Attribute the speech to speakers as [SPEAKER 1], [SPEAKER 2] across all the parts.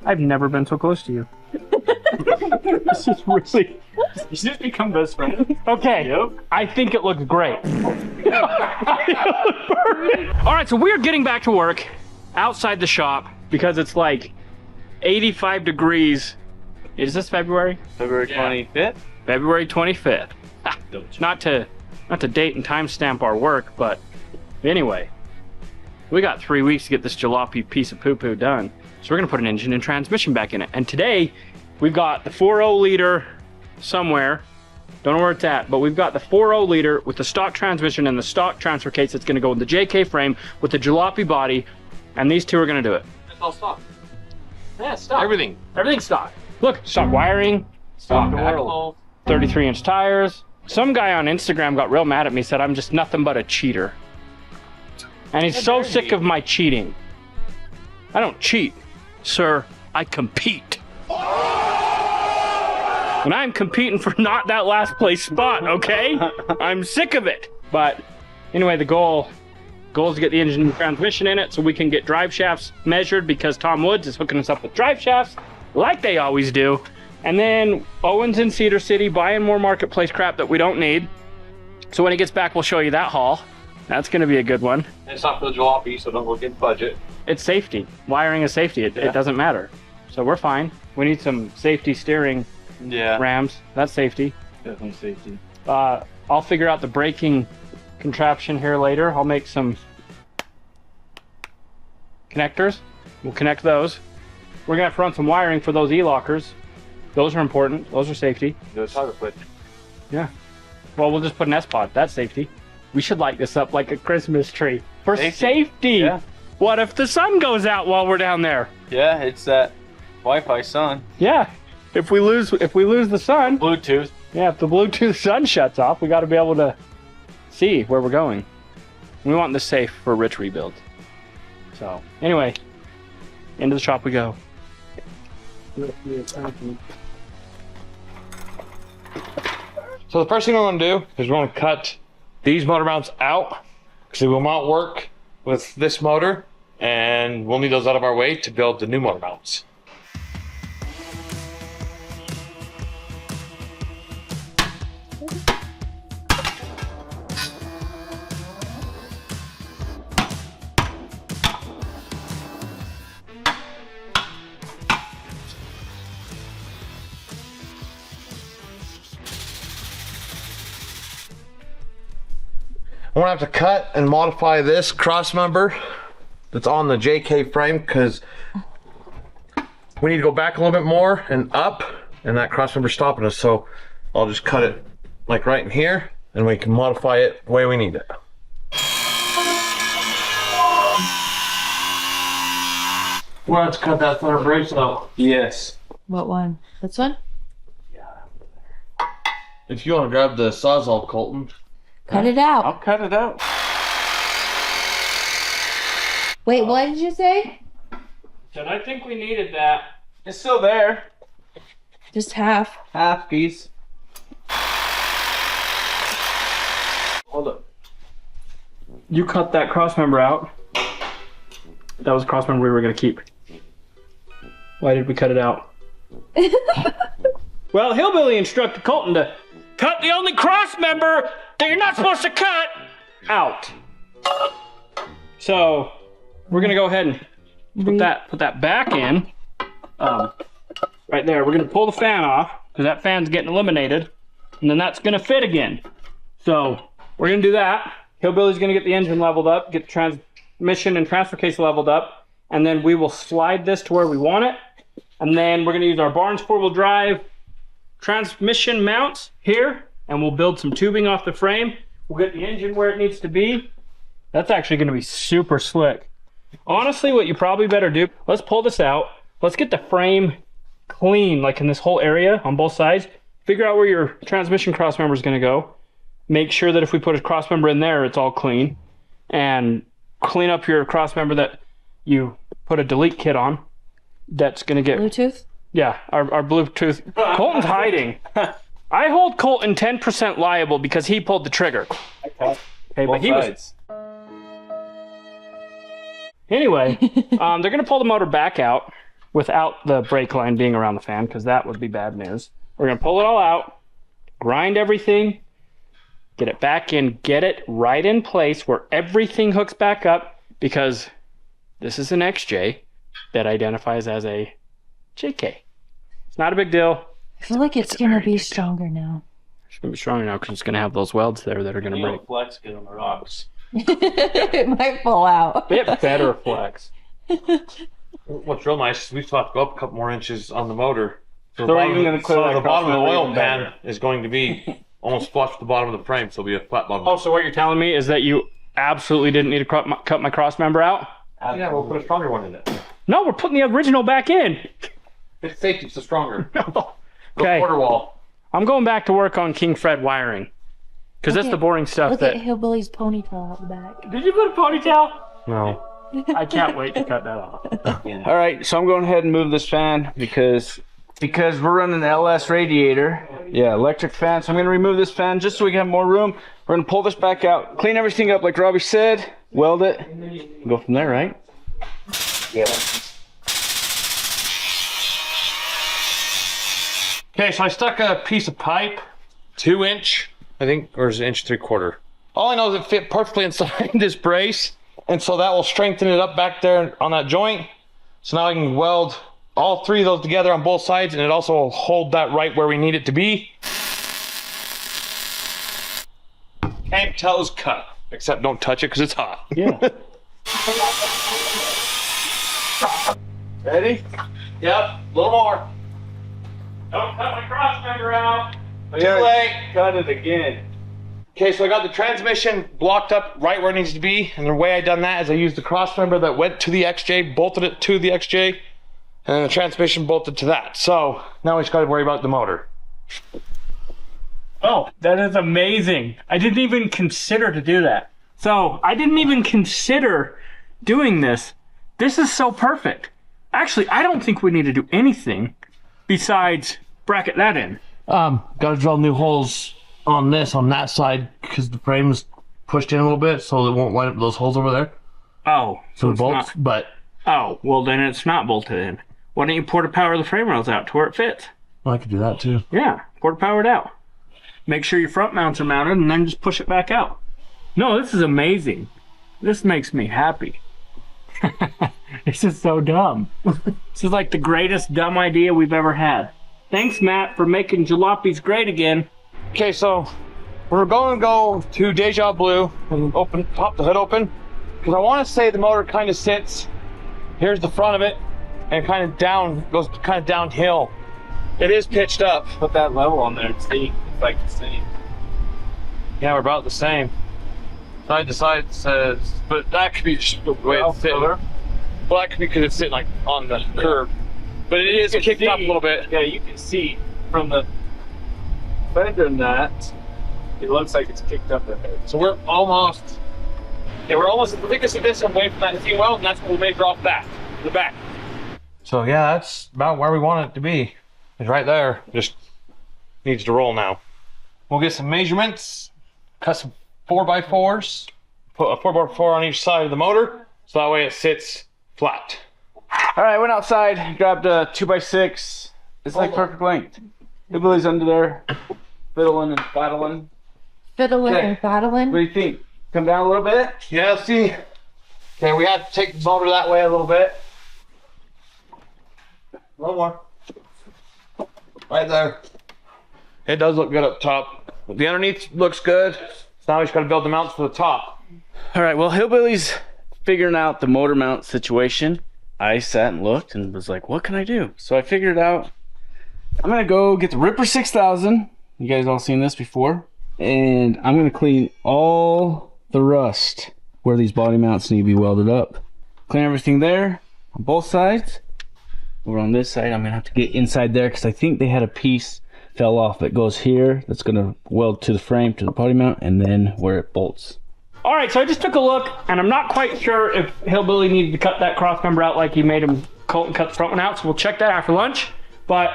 [SPEAKER 1] I've never been so close to you. This is really...
[SPEAKER 2] You just become best friends.
[SPEAKER 1] Okay, yep. I think it looks great. All right, so we're getting back to work outside the shop because it's like 85 degrees. Is this February?
[SPEAKER 2] February 25th?
[SPEAKER 1] February 25th. Not to date and timestamp our work, but anyway, we got 3 weeks to get this jalopy piece of poo-poo done. So we're gonna put an engine and transmission back in it. And today, we've got the 4.0 liter somewhere. Don't know where it's at, but we've got the 4.0 liter with the stock transmission and the stock transfer case that's gonna go in the JK frame with the jalopy body, and these two are gonna do it.
[SPEAKER 2] It's all stock.
[SPEAKER 1] Yeah, stock.
[SPEAKER 2] Everything's
[SPEAKER 1] stock. Look, stock wiring, stock axle, 33-inch tires. Some guy on Instagram got real mad at me, said I'm just nothing but a cheater. And he's so sick of my cheating. I don't cheat, sir, I compete. And I'm competing for not that last place spot, okay? I'm sick of it. But anyway, the goal is to get the engine and transmission in it so we can get drive shafts measured, because Tom Woods is hooking us up with drive shafts like they always do. And then Owen's in Cedar City buying more marketplace crap that we don't need. So when he gets back, we'll show you that haul. That's gonna be a good one.
[SPEAKER 2] It's not for the jalopy, so don't look at the budget.
[SPEAKER 1] It's safety. Wiring is safety. It doesn't matter. So we're fine. We need some safety steering rams. That's safety.
[SPEAKER 2] Definitely safety.
[SPEAKER 1] I'll figure out the braking contraption here later. I'll make some connectors. We'll connect those. We're gonna have to run some wiring for those e-lockers. Those are important. Those are safety.
[SPEAKER 2] The toggle switch.
[SPEAKER 1] Yeah. Well, we'll just put an S-Pod. That's safety. We should light this up like a Christmas tree. For safety!
[SPEAKER 2] Yeah.
[SPEAKER 1] What if the sun goes out while we're down there?
[SPEAKER 2] Yeah, it's that Wi-Fi sun.
[SPEAKER 1] Yeah. If we lose the sun.
[SPEAKER 2] Bluetooth.
[SPEAKER 1] Yeah, if the Bluetooth sun shuts off, we got to be able to see where we're going. We want this safe for rich rebuild. So, anyway, into the shop we go.
[SPEAKER 3] So the first thing we're going to do is we're going to cut these motor mounts out because they will not work with this motor, and we'll need those out of our way to build the new motor mounts. I'm gonna have to cut and modify this cross member that's on the JK frame because we need to go back a little bit more and up, and that cross member's stopping us. So I'll just cut it like right in here, and we can modify it the way we need it. We'll have to cut that center brace though.
[SPEAKER 2] Yes.
[SPEAKER 4] What one? This one?
[SPEAKER 3] If you want to grab the Sawzall, Colton.
[SPEAKER 4] Cut it out.
[SPEAKER 2] I'll cut it out.
[SPEAKER 4] Wait, what did you say?
[SPEAKER 1] So I think we needed that.
[SPEAKER 2] It's still there.
[SPEAKER 4] Just half.
[SPEAKER 2] Half piece.
[SPEAKER 1] Hold up. You cut that cross member out. That was a cross member we were going to keep. Why did we cut it out? Well, Hillbilly instructed Colton to cut the only cross member that you're not supposed to cut out. So we're gonna go ahead and put that back in. Right there. We're gonna pull the fan off because that fan's getting eliminated, and then that's gonna fit again. So we're gonna do that. Hillbilly's gonna get the engine leveled up, get the transmission and transfer case leveled up, and then we will slide this to where we want it. And then we're gonna use our Barnes 4-wheel drive transmission mounts here, and we'll build some tubing off the frame. We'll get the engine where it needs to be. That's actually going to be super slick. Honestly, what you probably better do, let's pull this out. Let's get the frame clean, like in this whole area on both sides. Figure out where your transmission cross member is going to go. Make sure that if we put a cross member in there, it's all clean. And clean up your cross member that you put a delete kit on. That's going to get...
[SPEAKER 4] Bluetooth?
[SPEAKER 1] Yeah, our Bluetooth. Colton's hiding. I hold Colton 10% liable because he pulled the trigger. Okay, but he was... Anyway, they're going to pull the motor back out. without the brake line being around the fan, because that would be bad news. We're gonna pull it all out, grind everything, get it back in, get it right in place where everything hooks back up, because this is an XJ that identifies as a JK. It's not a big deal.
[SPEAKER 4] I feel like it's gonna be stronger now.
[SPEAKER 1] It's gonna be stronger now because it's gonna have those welds there that are gonna break.
[SPEAKER 2] Flex get on the rocks.
[SPEAKER 4] It might fall out.
[SPEAKER 1] Bit better flex.
[SPEAKER 3] What's real nice is we still have to go up a couple more inches on the motor. So
[SPEAKER 2] So we're even gonna clear that
[SPEAKER 3] the bottom of the
[SPEAKER 2] cross
[SPEAKER 3] oil
[SPEAKER 2] member
[SPEAKER 3] pan
[SPEAKER 2] better.
[SPEAKER 3] is going to be almost flush with the bottom of the frame, so it'll be a flat bottom.
[SPEAKER 1] Oh, so what you're telling me is that you absolutely didn't need to cut my cross member out?
[SPEAKER 3] Yeah, we'll put a stronger one in it.
[SPEAKER 1] No, we're putting the original back in.
[SPEAKER 3] It's safety, it's the stronger.
[SPEAKER 1] No.
[SPEAKER 3] The
[SPEAKER 1] Okay.
[SPEAKER 3] quarter wall.
[SPEAKER 1] I'm going back to work on King Fred wiring. Because that's
[SPEAKER 4] Okay.
[SPEAKER 1] the boring stuff
[SPEAKER 4] Look
[SPEAKER 1] that...
[SPEAKER 4] at Hillbilly's ponytail out the back.
[SPEAKER 1] Did you put a ponytail?
[SPEAKER 3] No.
[SPEAKER 1] I can't wait to cut that off.
[SPEAKER 2] All right, so I'm going ahead and move this fan because we're running the LS radiator. Yeah, electric fan. So I'm gonna remove this fan just so we can have more room. We're gonna pull this back out, clean everything up like Robby said, weld it, go from there, right? Yeah.
[SPEAKER 3] Okay, so I stuck a piece of pipe, 2 inch, I think, or is it 1.75 inch? All I know is it fit perfectly inside this brace, and so that will strengthen it up back there on that joint. So now I can weld all 3 of those together on both sides, and it also will hold that right where we need it to be. Can't tell it's cut, except don't touch it because it's hot.
[SPEAKER 1] Yeah.
[SPEAKER 3] Ready? Yep, a little more.
[SPEAKER 1] Don't cut my cross member out.
[SPEAKER 3] Too late.
[SPEAKER 2] Cut it again.
[SPEAKER 3] Okay, so I got the transmission blocked up right where it needs to be, and the way I done that is I used the cross member that went to the XJ, bolted it to the XJ, and then the transmission bolted to that. So now we just got to worry about the motor.
[SPEAKER 1] Oh, that is amazing. I didn't even consider to do that. So I didn't even consider doing this. This is so perfect. Actually, I don't think we need to do anything besides bracket that in.
[SPEAKER 3] Gotta drill new holes on this, on that side, because the frame's pushed in a little bit, so it won't line up those holes over there.
[SPEAKER 1] Oh,
[SPEAKER 3] So the
[SPEAKER 1] it's
[SPEAKER 3] bolts,
[SPEAKER 1] not-
[SPEAKER 3] but
[SPEAKER 1] Oh, well then it's not bolted in. Why don't you porta power the frame rails out to where it fits?
[SPEAKER 3] well, I could do that too.
[SPEAKER 1] Yeah, porta power it out. Make sure your front mounts are mounted and then just push it back out. No, this is amazing. This makes me happy. This is so dumb. This is like the greatest dumb idea we've ever had. Thanks, Matt, for making jalopies great again.
[SPEAKER 3] Okay, so we're going to go to Deja Blue and pop the hood open, because I want to say the motor kind of sits. Here's the front of it, and kind of goes kind of downhill. It is pitched up.
[SPEAKER 2] Put that level on there and see. It's like the same.
[SPEAKER 3] Yeah, we're about the same. Side to side says, but that could be just the way it's sitting. Well, that could be because it's sitting like on the curve. But it is kicked up a little bit.
[SPEAKER 2] Yeah, you can see from the fender and that, it looks like it's kicked up a bit.
[SPEAKER 3] So we're almost the thickest of this away from that T weld, and that's what we made off the back. So yeah, that's about where we want it to be. It's right there. Just needs to roll now. We'll get some measurements, cut some 4x4s, put a 4x4 on each side of the motor, so that way it sits flat.
[SPEAKER 2] All right, went outside, grabbed a 2x6. It's like perfect length. Hillbilly's under there, fiddling and battling.
[SPEAKER 4] Fiddling
[SPEAKER 2] Okay.
[SPEAKER 4] and battling.
[SPEAKER 2] What do you think? Come down a little bit?
[SPEAKER 3] Yeah, let's see. Okay, we have to take the motor that way a little bit. A little more. Right there. It does look good up top. The underneath looks good. So now we just got to build the mounts for the top.
[SPEAKER 2] All right, well, Hillbilly's figuring out the motor mount situation. I sat and looked and was like, what can I do? So I figured it out. I'm gonna go get the Ripper 6000. You guys all seen this before. And I'm gonna clean all the rust where these body mounts need to be welded up. Clean everything there on both sides. Over on this side, I'm gonna have to get inside there because I think they had a piece fell off that goes here. That's gonna weld to the frame, to the body mount, and then where it bolts.
[SPEAKER 1] All right, so I just took a look, and I'm not quite sure if Hillbilly needed to cut that cross member out like he made him Colton cut the front one out, so we'll check that after lunch. But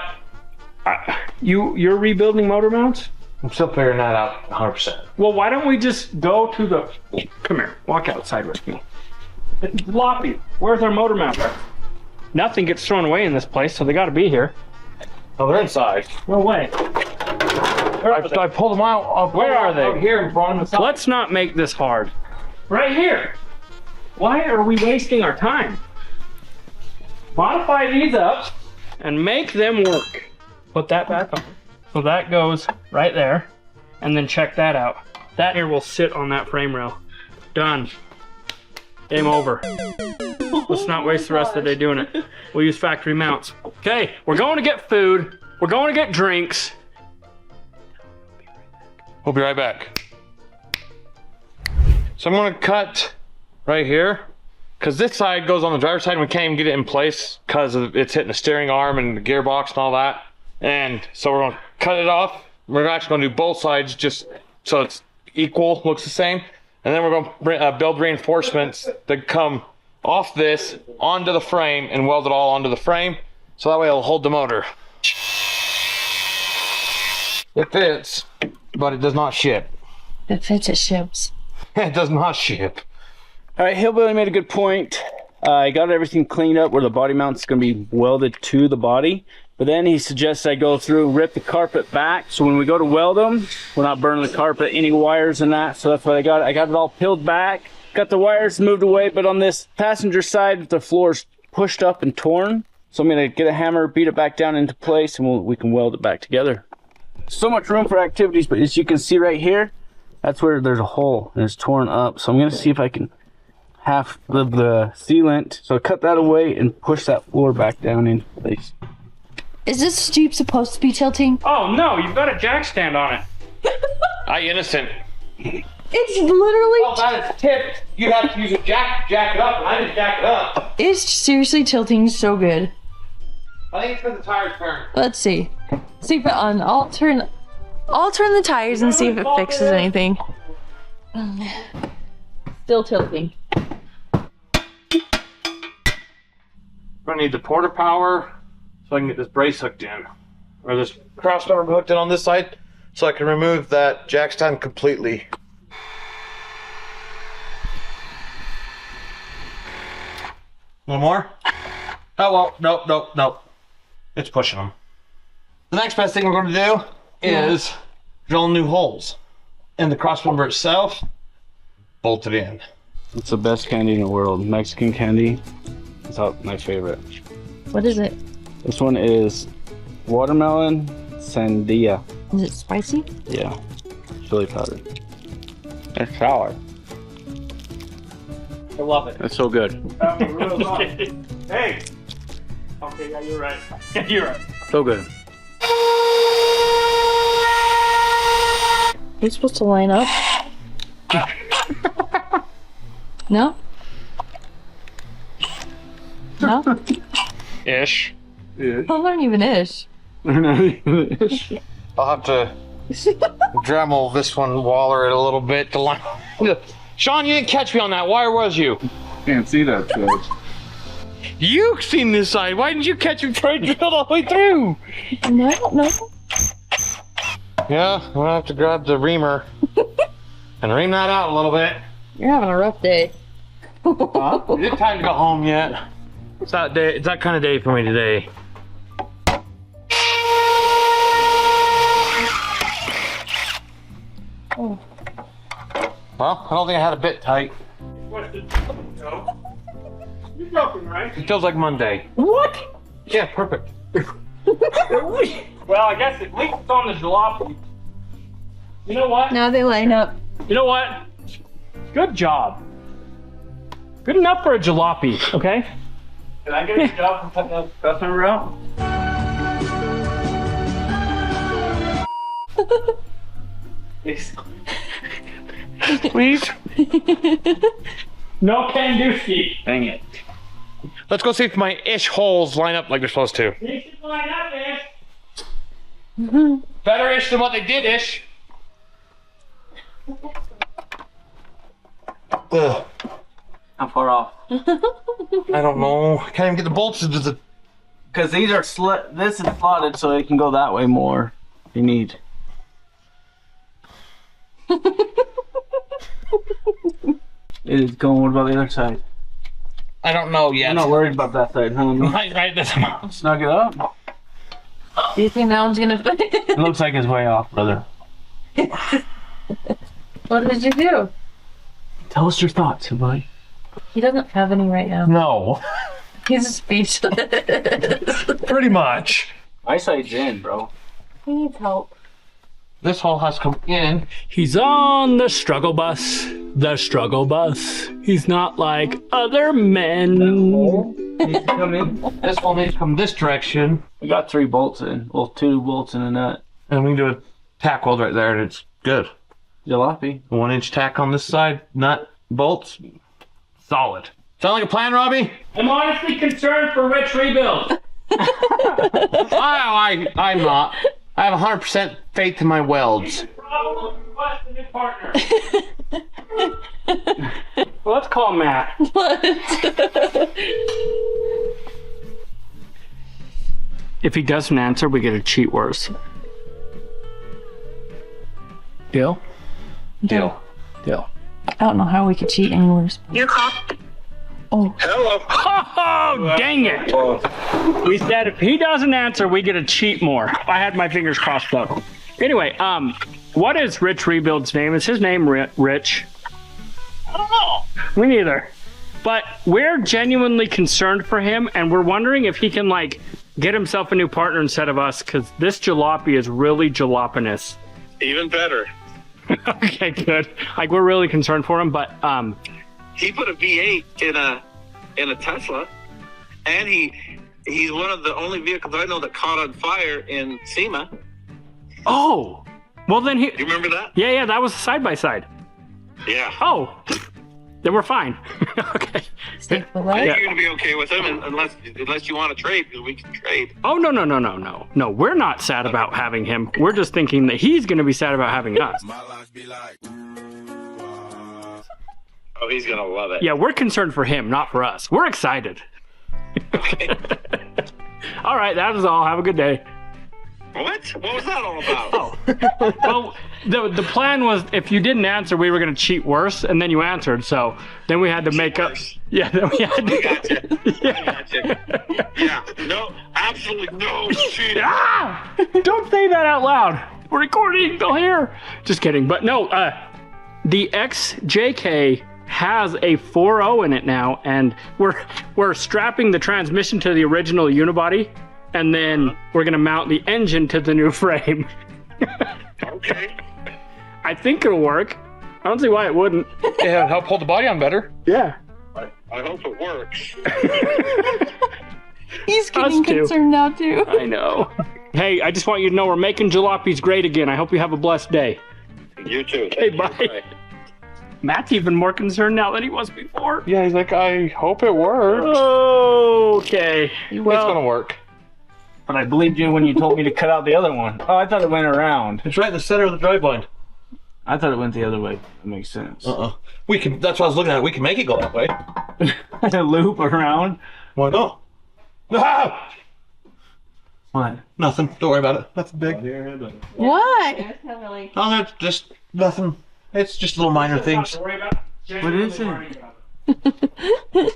[SPEAKER 1] you're rebuilding motor mounts?
[SPEAKER 3] I'm still figuring that out 100%.
[SPEAKER 1] Well, why don't we just go to the... Come here, walk outside with me. Jalopy, where's our motor mount? Nothing gets thrown away in this place, so they got to be here.
[SPEAKER 3] Oh, they're inside.
[SPEAKER 1] No way.
[SPEAKER 3] I pulled them out.
[SPEAKER 1] Where are they?
[SPEAKER 3] Out here and brought them inside.
[SPEAKER 1] Let's not make this hard. Right here. Why are we wasting our time? Modify these up and make them work. Put that back on. So that goes right there. And then check that out. That here will sit on that frame rail. Done. Game over. Let's not waste the rest of the day doing it. We'll use factory mounts. Okay, we're going to get food. We're going to get drinks.
[SPEAKER 3] We'll be right back. So I'm gonna cut right here, because this side goes on the driver's side and we can't even get it in place because it's hitting the steering arm and the gearbox and all that. And so we're gonna cut it off. We're actually gonna do both sides just so it's equal, looks the same. And then we're gonna build reinforcements that come off this onto the frame and weld it all onto the frame. So that way it'll hold the motor. It fits, but it does not ship.
[SPEAKER 4] If it fits, it ships.
[SPEAKER 3] It does not ship.
[SPEAKER 2] All right, Hillbilly made a good point. I got everything cleaned up where the body mount's gonna be welded to the body. But then he suggests I go through, rip the carpet back. So when we go to weld them, we're not burning the carpet, any wires and that. So that's what I got. I got it all peeled back, got the wires moved away. But on this passenger side, the floor's pushed up and torn. So I'm gonna get a hammer, beat it back down into place, and we can weld it back together. So much room for activities, but as you can see right here, that's where there's a hole and it's torn up. So I'm gonna see if I can half the sealant. So cut that away and push that floor back down into place.
[SPEAKER 4] Is this Jeep supposed to be tilting?
[SPEAKER 1] Oh no, you've got a jack stand on it.
[SPEAKER 3] I innocent.
[SPEAKER 4] It's literally.
[SPEAKER 3] Well, that is tipped. You have to use a jack to jack it up, and I didn't jack it up.
[SPEAKER 4] It's seriously tilting so good.
[SPEAKER 3] I think it's because the tires turn.
[SPEAKER 4] Let's see. See if it on. I'll turn the tires and see if it fixes anything. Still tilting.
[SPEAKER 3] I'm gonna need the porter power so I can get this brace hooked in, or this cross member hooked in on this side, so I can remove that jack stand completely. One more? Oh well, nope. It's pushing them. The next best thing we're going to do is drill new holes in the cross member itself, bolt it in.
[SPEAKER 2] It's the best candy in the world. Mexican candy. It's my favorite.
[SPEAKER 4] What is it?
[SPEAKER 2] This one is watermelon sandia.
[SPEAKER 4] Is it spicy?
[SPEAKER 2] Yeah, chili powder. It's sour.
[SPEAKER 1] I love it.
[SPEAKER 2] It's so good.
[SPEAKER 1] Hey. Okay, yeah, you're right. Yeah, you're right.
[SPEAKER 2] So good.
[SPEAKER 4] You're supposed to line up. No? No?
[SPEAKER 3] Ish.
[SPEAKER 4] Those aren't even ish.
[SPEAKER 3] I'll have to Dremel this one, waller it a little bit to line. Sean, you didn't catch me on that. Where was you?
[SPEAKER 5] Can't see that close.
[SPEAKER 3] You seen this side. Why didn't you catch me trying to drill all the way through?
[SPEAKER 4] No.
[SPEAKER 3] Yeah, I'm gonna have to grab the reamer and ream that out a little bit.
[SPEAKER 4] You're having a rough day.
[SPEAKER 3] Is it time to go home yet? It's that day. It's that kind of day for me today.
[SPEAKER 4] Oh.
[SPEAKER 3] Well, I don't think I had a bit tight.
[SPEAKER 1] You're broken, right?
[SPEAKER 3] It feels like Monday.
[SPEAKER 1] What?
[SPEAKER 3] Yeah, perfect.
[SPEAKER 1] Well, I guess at least it's on the jalopy. You know what?
[SPEAKER 4] Now they line up.
[SPEAKER 1] You know what? Good job. Good enough for a jalopy, okay?
[SPEAKER 2] Can I get a job from putting the cross member out?
[SPEAKER 3] Please?
[SPEAKER 1] No can do, Steve.
[SPEAKER 2] Dang it.
[SPEAKER 3] Let's go see if my ish holes line up like they're supposed to.
[SPEAKER 1] They should line up, Ish.
[SPEAKER 3] Better ish than what they did ish. Ugh.
[SPEAKER 2] How far off?
[SPEAKER 3] I don't know. I can't even get the bolts into the.
[SPEAKER 2] Because these are this is slotted so it can go that way more if you need. It is going. What about the other side?
[SPEAKER 3] I don't know yet.
[SPEAKER 2] I'm not worried about that side, huh?
[SPEAKER 3] Right this one.
[SPEAKER 2] Snug it up.
[SPEAKER 4] Do you think that one's gonna fit?
[SPEAKER 2] It looks like it's way off, brother.
[SPEAKER 4] What did you do?
[SPEAKER 2] Tell us your thoughts, buddy.
[SPEAKER 4] He doesn't have any right now.
[SPEAKER 3] No.
[SPEAKER 4] He's speechless.
[SPEAKER 3] Pretty much.
[SPEAKER 2] My side's in, bro.
[SPEAKER 4] He needs help.
[SPEAKER 3] This hole has come in.
[SPEAKER 1] He's on the struggle bus. The struggle bus. He's not like other men.
[SPEAKER 2] Needs to come in.
[SPEAKER 3] This hole needs to come this direction.
[SPEAKER 2] We got 3 bolts in. Well, 2 bolts in a nut.
[SPEAKER 3] And we can do a tack weld right there and it's good.
[SPEAKER 2] Jalopy.
[SPEAKER 3] 1-inch tack on this side, nut, bolts. Solid. Sound like a plan, Robbie?
[SPEAKER 1] I'm honestly concerned for Rich rebuild.
[SPEAKER 3] I'm not. I have 100% faith in my welds.
[SPEAKER 1] Problem, request a new partner. Well, let's call Matt. If he doesn't answer, we get a cheat worse. Deal?
[SPEAKER 3] Deal.
[SPEAKER 1] Deal.
[SPEAKER 4] I don't know how we could cheat any worse.
[SPEAKER 6] Your call.
[SPEAKER 4] Oh.
[SPEAKER 1] Oh, dang it. We said if he doesn't answer, we get a cheat more. I had my fingers crossed though. Anyway, what is Rich Rebuild's name? Is his name Rich? I don't know. Me neither. But we're genuinely concerned for him, and we're wondering if he can, like, get himself a new partner instead of us, because this jalopy is really jalopinous.
[SPEAKER 6] Even better.
[SPEAKER 1] Okay, good. Like, we're really concerned for him, but,
[SPEAKER 6] He put a V8 in a Tesla, and he's one of the only vehicles I know that caught on fire in SEMA.
[SPEAKER 1] oh, well then he,
[SPEAKER 6] You remember that?
[SPEAKER 1] yeah, that was side-by-side.
[SPEAKER 6] Yeah.
[SPEAKER 1] Oh, then we're fine. Okay.
[SPEAKER 4] Stick with
[SPEAKER 6] I
[SPEAKER 4] that.
[SPEAKER 6] think you're gonna be okay with him unless you want to trade, because we can trade.
[SPEAKER 1] Oh, no. No, we're not sad about having him. We're just thinking that he's going to be sad about having us.
[SPEAKER 6] Oh, he's gonna love it.
[SPEAKER 1] Yeah, we're concerned for him, not for us. We're excited. All right, that is all. Have a good day.
[SPEAKER 6] What? What was that all about?
[SPEAKER 1] Oh. Well, the plan was if you didn't answer, we were going to cheat worse, and then you answered, so then we had to make up.
[SPEAKER 6] Worse.
[SPEAKER 1] Yeah, then we had to.
[SPEAKER 6] I gotcha. Yeah. No, absolutely no cheating.
[SPEAKER 1] Ah! Don't say that out loud. We're recording. They'll hear. Just kidding. But no, the XJK has a 4.0 in it now, and we're strapping the transmission to the original unibody, and then we're gonna mount the engine to the new frame.
[SPEAKER 6] Okay.
[SPEAKER 1] I think it'll work. I don't see why it wouldn't.
[SPEAKER 3] Yeah, help hold the body on better.
[SPEAKER 1] Yeah.
[SPEAKER 6] I hope it works.
[SPEAKER 4] He's getting
[SPEAKER 1] Us too.
[SPEAKER 4] concerned now too.
[SPEAKER 1] I know. Hey, I just want you to know we're making jalopies great again. I hope you have a blessed day.
[SPEAKER 6] You too.
[SPEAKER 1] Hey, bye. Matt's even more concerned now than he was before.
[SPEAKER 3] Yeah, he's like, I hope it works.
[SPEAKER 1] Okay.
[SPEAKER 3] It's gonna work.
[SPEAKER 2] But I believed you when you told me to cut out the other one. Oh, I thought it went around.
[SPEAKER 3] It's right in the center of the drive line.
[SPEAKER 2] I thought it went the other way. That makes sense.
[SPEAKER 3] We can. That's what I was looking at. We can make it go that way.
[SPEAKER 2] A loop around.
[SPEAKER 3] Why not? Ah!
[SPEAKER 2] What?
[SPEAKER 3] Nothing. Don't worry about it. Nothing big.
[SPEAKER 4] What?
[SPEAKER 3] Oh, that's just nothing. It's just little minor things.
[SPEAKER 2] What is it?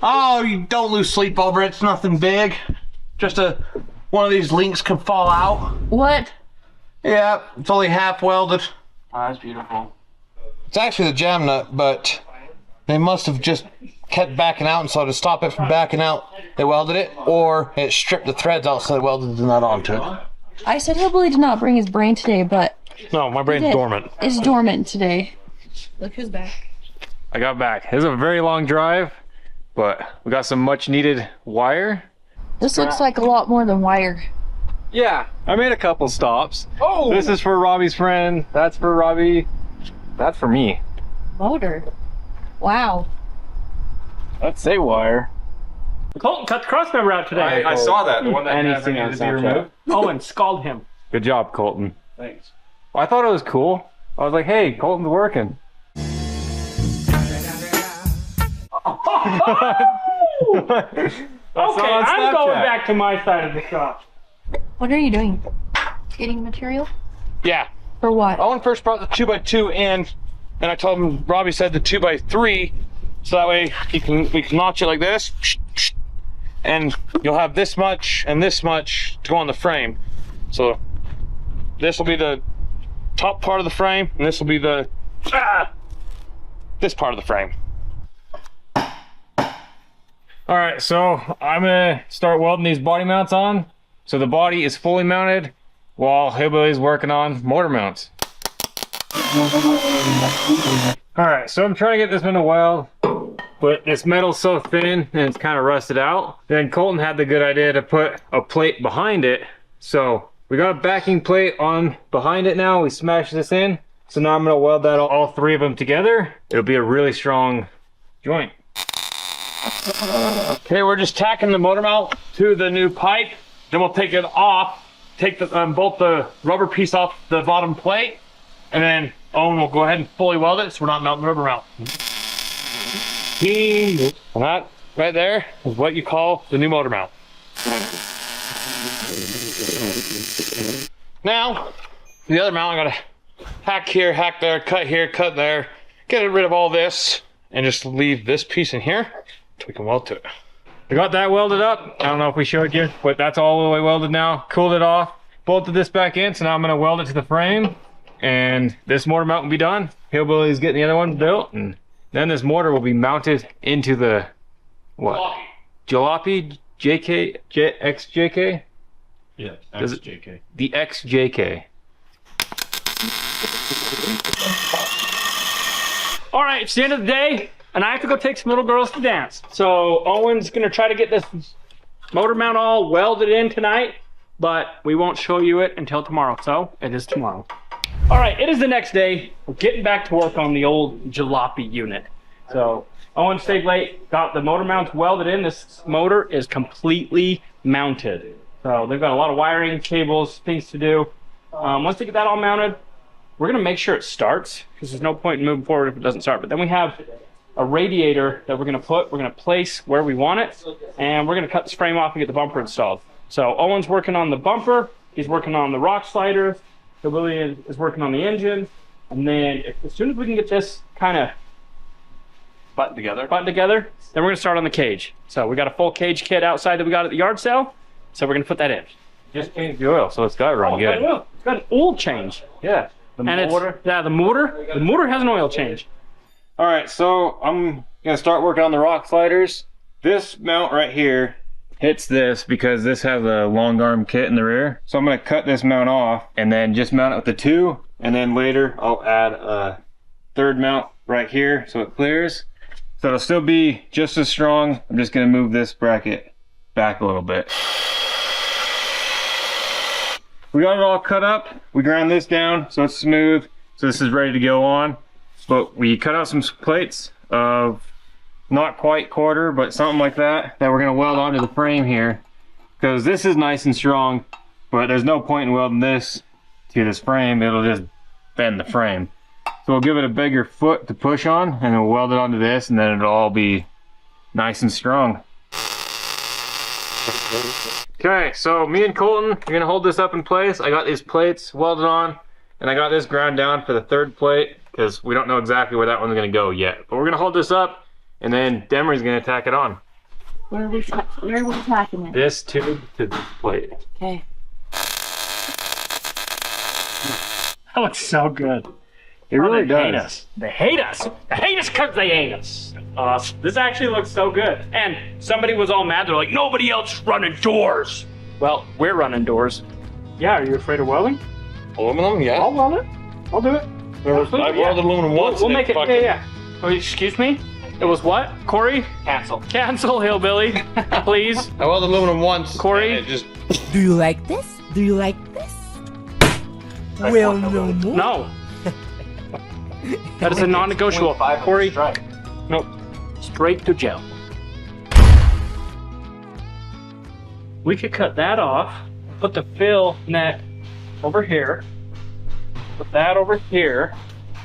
[SPEAKER 3] Oh, you don't lose sleep over it. It's nothing big. Just one of these links can fall out.
[SPEAKER 4] What?
[SPEAKER 3] Yeah, it's only half welded.
[SPEAKER 2] Oh, that's beautiful.
[SPEAKER 3] It's actually the jam nut, but they must have just kept backing out, and so to stop it from backing out, they welded it, or it stripped the threads out, so they welded the nut onto it.
[SPEAKER 4] I said Hillbilly did not bring his brain today, but
[SPEAKER 3] No, my brain's
[SPEAKER 4] did.
[SPEAKER 3] dormant.
[SPEAKER 4] It's dormant today. Look who's back.
[SPEAKER 7] I got back. It was a very long drive, but we got some much needed wire.
[SPEAKER 4] This looks like a lot more than wire.
[SPEAKER 7] Yeah, I made a couple stops. Oh! This is for Robbie's friend. That's for Robby. That's for me.
[SPEAKER 4] Motor. Wow.
[SPEAKER 7] Let's say wire.
[SPEAKER 1] Colton cut the crossmember out today.
[SPEAKER 7] I saw that. The one that
[SPEAKER 2] Anything
[SPEAKER 7] needed
[SPEAKER 2] on
[SPEAKER 7] to be
[SPEAKER 2] Snapchat.
[SPEAKER 7] removed.
[SPEAKER 1] Oh, and scald him.
[SPEAKER 7] Good job, Colton.
[SPEAKER 2] Thanks.
[SPEAKER 7] Well, I thought it was cool. I was like, hey, Colton's working.
[SPEAKER 1] Okay, I'm going back to my side of the shop.
[SPEAKER 4] What are you doing? Getting material?
[SPEAKER 3] Yeah.
[SPEAKER 4] For what?
[SPEAKER 3] Owen first brought the 2x2 in, and I told him, Robbie said the 2x3, so that way we can notch it like this, and you'll have this much and this much to go on the frame. So this will be the top part of the frame, and this will be the this part of the frame.
[SPEAKER 7] All right, so I'm gonna start welding these body mounts on. So the body is fully mounted while Hillbilly's working on motor mounts. All right, so I'm trying to get this one to weld, but this metal's so thin and it's kind of rusted out. Then Colton had the good idea to put a plate behind it. So we got a backing plate on behind it now. We smashed this in. So now I'm gonna weld that all three of them together. It'll be a really strong joint.
[SPEAKER 3] Okay, we're just tacking the motor mount to the new pipe. Then we'll take it off, take the bolt the rubber piece off the bottom plate, and then Owen will go ahead and fully weld it so we're not melting the rubber mount. And that right there is what you call the new motor mount. Now, the other mount, I gotta hack here, hack there, cut here, cut there, get rid of all this, and just leave this piece in here so we can weld to it.
[SPEAKER 7] We got that welded up. I don't know if we showed you, but that's all the way welded now. Cooled it off, bolted this back in, so now I'm gonna weld it to the frame, and this mortar mount will be done. Hillbilly's getting the other one built, and then this mortar will be mounted into the, what? Jalopy JK, XJK?
[SPEAKER 5] Yeah, XJK.
[SPEAKER 7] The XJK.
[SPEAKER 1] All right, it's the end of the day, and I have to go take some little girls to dance. So Owen's gonna try to get this motor mount all welded in tonight, but we won't show you it until tomorrow. So it is tomorrow. All right, it is the next day. We're getting back to work on the old Jalopy unit. So Owen stayed late, got the motor mounts welded in. This motor is completely mounted. So they've got a lot of wiring, cables, things to do. Once they get that all mounted, we're gonna make sure it starts, because there's no point in moving forward if it doesn't start. But then we have a radiator that we're gonna place where we want it, and we're gonna cut this frame off and get the bumper installed. So Owen's working on the bumper, he's working on the rock sliders, Hillbilly is working on the engine, and then as soon as we can get this kind of buttoned together, then we're gonna start on the cage. So we got a full cage kit outside that we got at the yard sale, so we're gonna put that in.
[SPEAKER 7] Just changed the oil, so it's got to run good.
[SPEAKER 1] It's got an oil change.
[SPEAKER 7] Yeah.
[SPEAKER 1] The motor has an oil change.
[SPEAKER 7] All right, so I'm gonna start working on the rock sliders. This mount right here hits this because this has a long arm kit in the rear. So I'm gonna cut this mount off and then just mount it with the two, and then later I'll add a third mount right here so it clears. So it'll still be just as strong. I'm just gonna move this bracket back a little bit. We got it all cut up. We ground this down so it's smooth. So this is ready to go on. But we cut out some plates of not quite quarter, but something like that we're gonna weld onto the frame here. Because this is nice and strong, but there's no point in welding this to this frame. It'll just bend the frame. So we'll give it a bigger foot to push on, and then we'll weld it onto this, and then it'll all be nice and strong. Okay, so me and Colton are gonna hold this up in place. I got these plates welded on, and I got this ground down for the third plate, because we don't know exactly where that one's gonna go yet. But we're gonna hold this up, and then Demery's gonna tack it on.
[SPEAKER 4] Where are we tacking it?
[SPEAKER 7] This tube to this plate.
[SPEAKER 4] Okay.
[SPEAKER 1] That looks so good.
[SPEAKER 7] It really
[SPEAKER 1] They hate
[SPEAKER 7] does.
[SPEAKER 1] us. They hate us. They hate us because they hate us. This actually looks so good. And somebody was all mad. They're like, nobody else running doors. Well, we're running doors. Yeah, are you afraid of welding?
[SPEAKER 3] Aluminum, yeah.
[SPEAKER 1] I'll weld it. I'll do it.
[SPEAKER 3] I've welded aluminum once.
[SPEAKER 1] We'll
[SPEAKER 3] and
[SPEAKER 1] make it.
[SPEAKER 3] fucking-
[SPEAKER 1] Yeah. Oh, excuse me? It was what? Corey? Cancel. Cancel, Hillbilly. Please.
[SPEAKER 3] I welded aluminum once.
[SPEAKER 1] Corey?
[SPEAKER 3] and it just
[SPEAKER 8] Do you like this? Do you like this? Well, no more.
[SPEAKER 1] No. That is a non-negotiable. Corey? Nope. Straight to jail. We could cut that off, put the fill net over here, put that over here.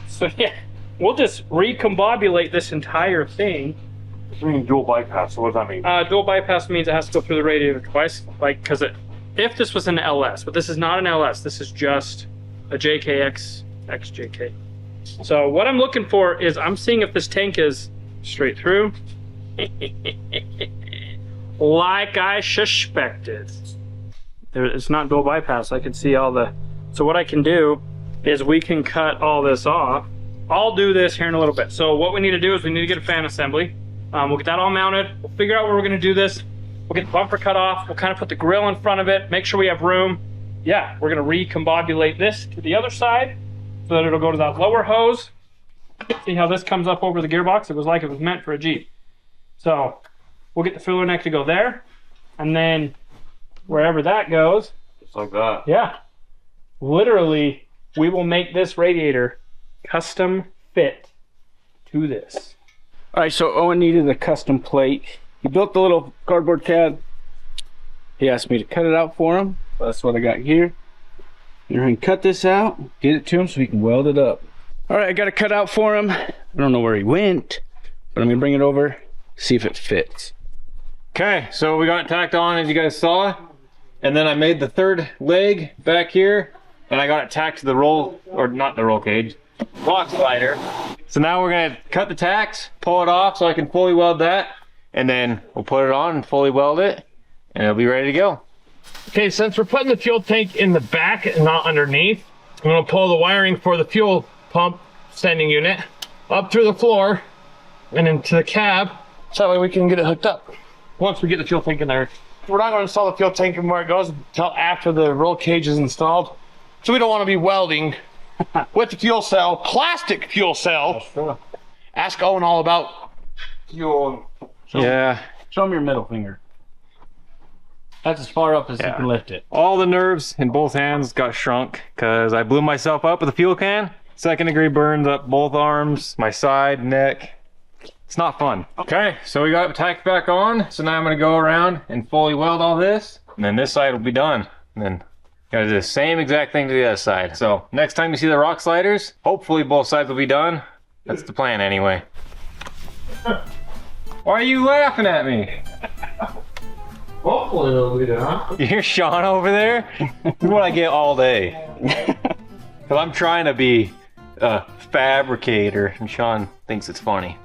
[SPEAKER 1] So yeah, we'll just recombobulate this entire thing.
[SPEAKER 3] I mean dual bypass, so what does that mean?
[SPEAKER 1] Dual bypass means it has to go through the radiator twice, like, because if this was an LS, but this is not an LS, this is just a JKX XJK. So what I'm looking for is I'm seeing if this tank is straight through like I suspected. It's not dual bypass. I can see all the... So what I can do is we can cut all this off. I'll do this here in a little bit. So what we need to do is we need to get a fan assembly. We'll get that all mounted. We'll figure out where we're gonna do this. We'll get the bumper cut off. We'll kind of put the grill in front of it, make sure we have room. Yeah, we're gonna recombobulate this to the other side so that it'll go to that lower hose. See how this comes up over the gearbox? It was like it was meant for a Jeep. So we'll get the filler neck to go there, and then wherever that goes,
[SPEAKER 7] Just like that.
[SPEAKER 1] yeah, literally, we will make this radiator custom fit to this.
[SPEAKER 2] All right, so Owen needed a custom plate. He built the little cardboard cab. He asked me to cut it out for him. So that's what I got here. You're going to cut this out, get it to him so he can weld it up. All right, I got it cut out for him. I don't know where he went, but I'm going to bring it over, see if it fits.
[SPEAKER 7] Okay, so we got it tacked on as you guys saw. And then I made the third leg back here, and I got it tacked to the roll, or not the roll cage, block slider. So now we're gonna cut the tacks, pull it off so I can fully weld that, and then we'll put it on and fully weld it, and it'll be ready to go.
[SPEAKER 3] Okay, since we're putting the fuel tank in the back and not underneath, I'm gonna pull the wiring for the fuel pump standing unit up through the floor and into the cab, so that way we can get it hooked up once we get the fuel tank in there. We're not going to install the fuel tank and where it goes until after the roll cage is installed, so we don't want to be welding with the fuel cell, plastic fuel cell. Ask Owen all about fuel.
[SPEAKER 7] Yeah.
[SPEAKER 2] Show him your middle finger. That's as far up as you can lift it.
[SPEAKER 7] All the nerves in both hands got shrunk because I blew myself up with a fuel can. 2nd degree burns up both arms, my side, neck. It's not fun. Okay, so we got it tacked back on. So now I'm gonna go around and fully weld all this, and then this side will be done. And then gotta do the same exact thing to the other side. So next time you see the rock sliders, hopefully both sides will be done. That's the plan anyway. Why are you laughing at me?
[SPEAKER 3] Hopefully it'll be done.
[SPEAKER 7] You hear Sean over there? This is what I get all day. Cause I'm trying to be a fabricator, and Sean thinks it's funny.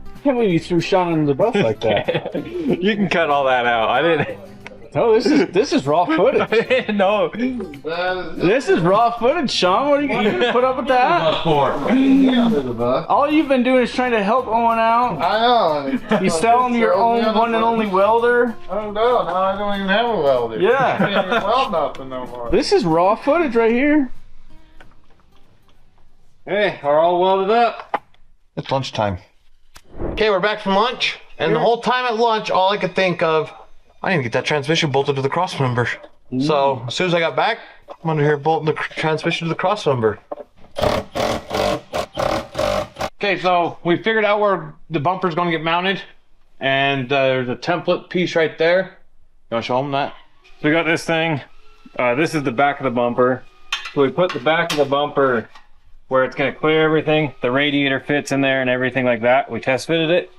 [SPEAKER 2] I can't believe you threw Sean under the bus like that.
[SPEAKER 7] You can cut all that out. I didn't.
[SPEAKER 2] No, this is raw footage.
[SPEAKER 7] No.
[SPEAKER 2] This is raw footage, Sean. What are you gonna put up with that? All you've been doing is trying to help Owen out.
[SPEAKER 3] I know.
[SPEAKER 2] You sell him your own one and only welder.
[SPEAKER 3] Oh no, now I don't even have a welder.
[SPEAKER 2] Yeah.
[SPEAKER 3] I can't even weld nothing no more.
[SPEAKER 2] This is raw footage right here.
[SPEAKER 7] Hey, are all welded up?
[SPEAKER 3] It's lunchtime. Okay, we're back from lunch, and the whole time at lunch, all I could think of, I need to get that transmission bolted to the cross member. So as soon as I got back, I'm under here bolting the transmission to the cross member. Okay, so we figured out where the bumper's going to get mounted, and there's a template piece right there. You want to show them that?
[SPEAKER 7] So we got this thing. This is the back of the bumper. So we put the back of the bumper where it's going to clear everything. The radiator fits in there and everything like that. We test fitted it.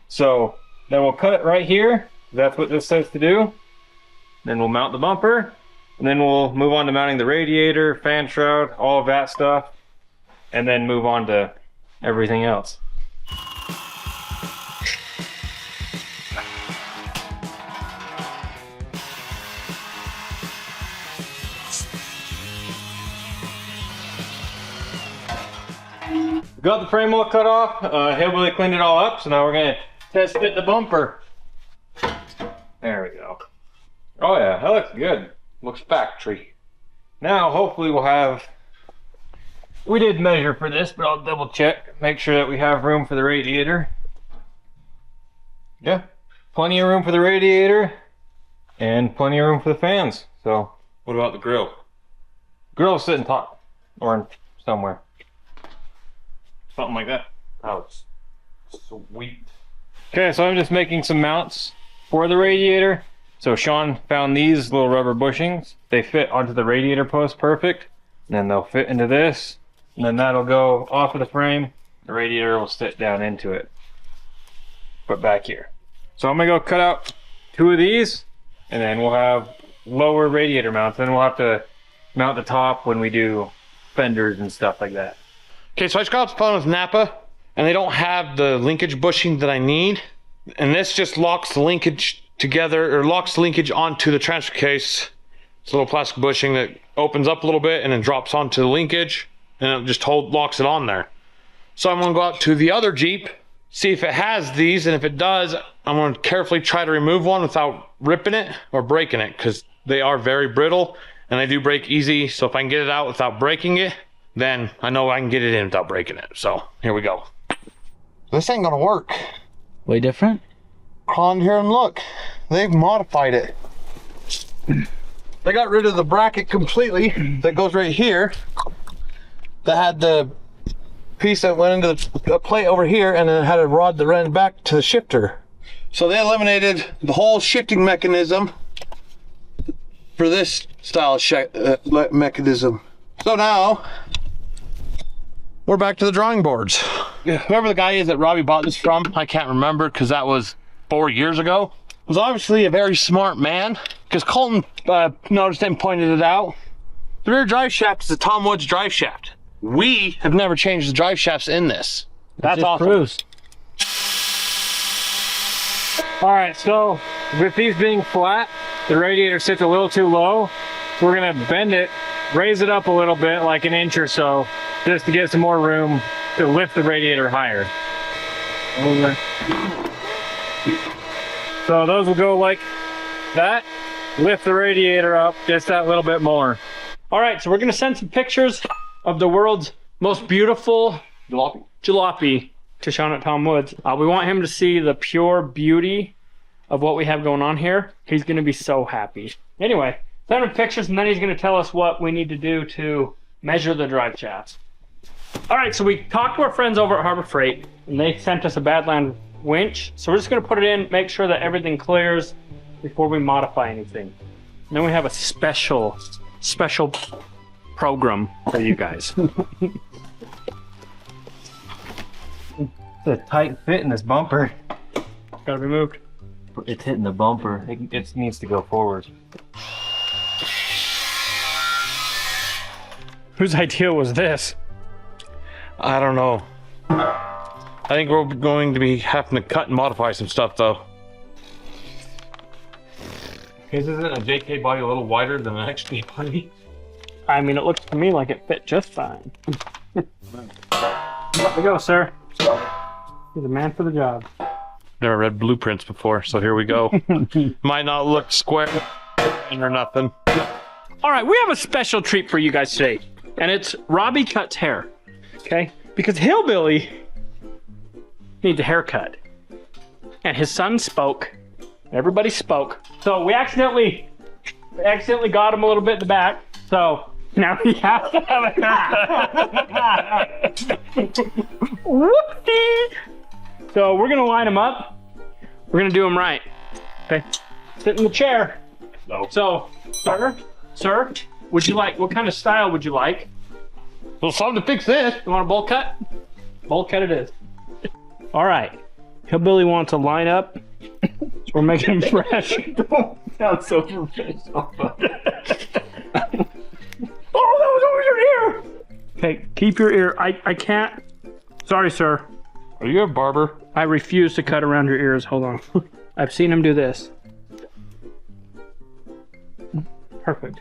[SPEAKER 7] So then we'll cut it right here. That's what this says to do. Then we'll mount the bumper, and then we'll move on to mounting the radiator, fan shroud, all of that stuff, and then move on to everything else. We got the frame all cut off. Hillbilly cleaned it all up, so now we're gonna test fit the bumper. There we go. Oh yeah, that looks good. Looks factory. Now hopefully we'll have, we did measure for this, but I'll double check, make sure that we have room for the radiator. Yeah, plenty of room for the radiator and plenty of room for the fans. So what about the grill? Grill's sitting top or somewhere. Something like that.
[SPEAKER 3] Oh, it's sweet.
[SPEAKER 7] Okay, so I'm just making some mounts for the radiator. So Sean found these little rubber bushings. They fit onto the radiator post perfect. And then they'll fit into this. And then that'll go off of the frame. The radiator will sit down into it. Put back here. So I'm gonna go cut out 2 of these. And then we'll have lower radiator mounts. Then we'll have to mount the top when we do fenders and stuff like that.
[SPEAKER 3] Okay, so I just got off the phone with Napa, and they don't have the linkage bushing that I need. And this just locks the linkage together, or locks the linkage onto the transfer case. It's a little plastic bushing that opens up a little bit and then drops onto the linkage, and it just locks it on there. So I'm gonna go out to the other Jeep, see if it has these, and if it does, I'm gonna carefully try to remove one without ripping it or breaking it, because they are very brittle and they do break easy. So if I can get it out without breaking it, then I know I can get it in without breaking it. So here we go. This ain't gonna work.
[SPEAKER 2] Way different?
[SPEAKER 3] Crawl in here and look. They've modified it. They got rid of the bracket completely that goes right here. That had the piece that went into the plate over here, and then it had a rod that ran back to the shifter. So they eliminated the whole shifting mechanism for this style of mechanism. So now we're back to the drawing boards. Whoever the guy is that Robby bought this from, I can't remember because that was 4 years ago, was obviously a very smart man, because Colton noticed and pointed it out. The rear drive shaft is a Tom Woods drive shaft. We have never changed the drive shafts in this. That's awesome.
[SPEAKER 2] Proves.
[SPEAKER 7] All right, so with these being flat, the radiator sits a little too low. So we're gonna bend it, raise it up a little bit, like an inch or so, just to get some more room to lift the radiator higher. Over. So those will go like that, lift the radiator up just that little bit more.
[SPEAKER 1] All right, so we're gonna send some pictures of the world's most beautiful jalopy to Sean at Tom Woods. We want him to see the pure beauty of what we have going on here. He's gonna be so happy. Anyway, send him pictures, and then he's gonna tell us what we need to do to measure the drive shafts. All right, so we talked to our friends over at Harbor Freight, and they sent us a Badland winch. So we're just gonna put it in, make sure that everything clears before we modify anything. And then we have a special program for you guys.
[SPEAKER 7] It's a tight fit in this bumper.
[SPEAKER 1] Gotta be moved.
[SPEAKER 7] It's hitting the bumper. It needs to go forward.
[SPEAKER 1] Whose idea was this?
[SPEAKER 3] I don't know. I think we're going to be having to cut and modify some stuff though.
[SPEAKER 5] Isn't a JK body a little wider than an XP body?
[SPEAKER 1] I mean, it looks to me like it fit just fine. There we go, sir. You're the man for the job.
[SPEAKER 3] Never read blueprints before, so here we go. Might not look square or nothing.
[SPEAKER 1] All right, we have a special treat for you guys today, and it's Robby cuts hair, okay? Because Hillbilly needs a haircut, and his son spoke. Everybody spoke, so we accidentally got him a little bit in the back. So now he has to have a whoopsie. So we're gonna line him up. We're gonna do him right. Okay, sit in the chair.
[SPEAKER 5] No.
[SPEAKER 1] So, sir, would you like? What kind of style would you like?
[SPEAKER 3] Well, something to fix this.
[SPEAKER 1] You want a bowl cut? Bowl cut it is. All right. Hillbilly wants to line up. So we're making him fresh.
[SPEAKER 5] Sounds so professional.
[SPEAKER 1] Oh, that was over your ear. Okay, keep your ear. I can't. Sorry, sir.
[SPEAKER 3] Are you a barber?
[SPEAKER 1] I refuse to cut around your ears. Hold on. I've seen him do this. Perfect.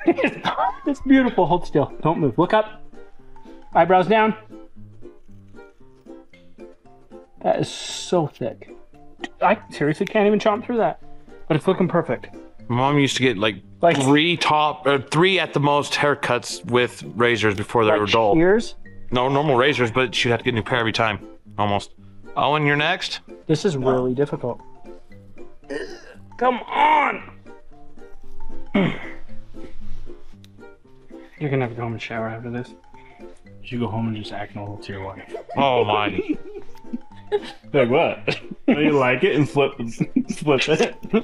[SPEAKER 1] It's beautiful. Hold still. Don't move. Look up. Eyebrows down. That is so thick. I seriously can't even chomp through that. But it's looking perfect.
[SPEAKER 3] Mom used to get like three at the most haircuts with razors before they were dull.
[SPEAKER 1] Shears?
[SPEAKER 3] No, normal razors, but she'd have to get a new pair every time. Almost. Owen, you're next.
[SPEAKER 1] This is really difficult. Come on! You're gonna have to go home and shower after this.
[SPEAKER 5] You go home and just act normal to your wife.
[SPEAKER 3] Oh my.
[SPEAKER 5] Like what? You like it and flip it.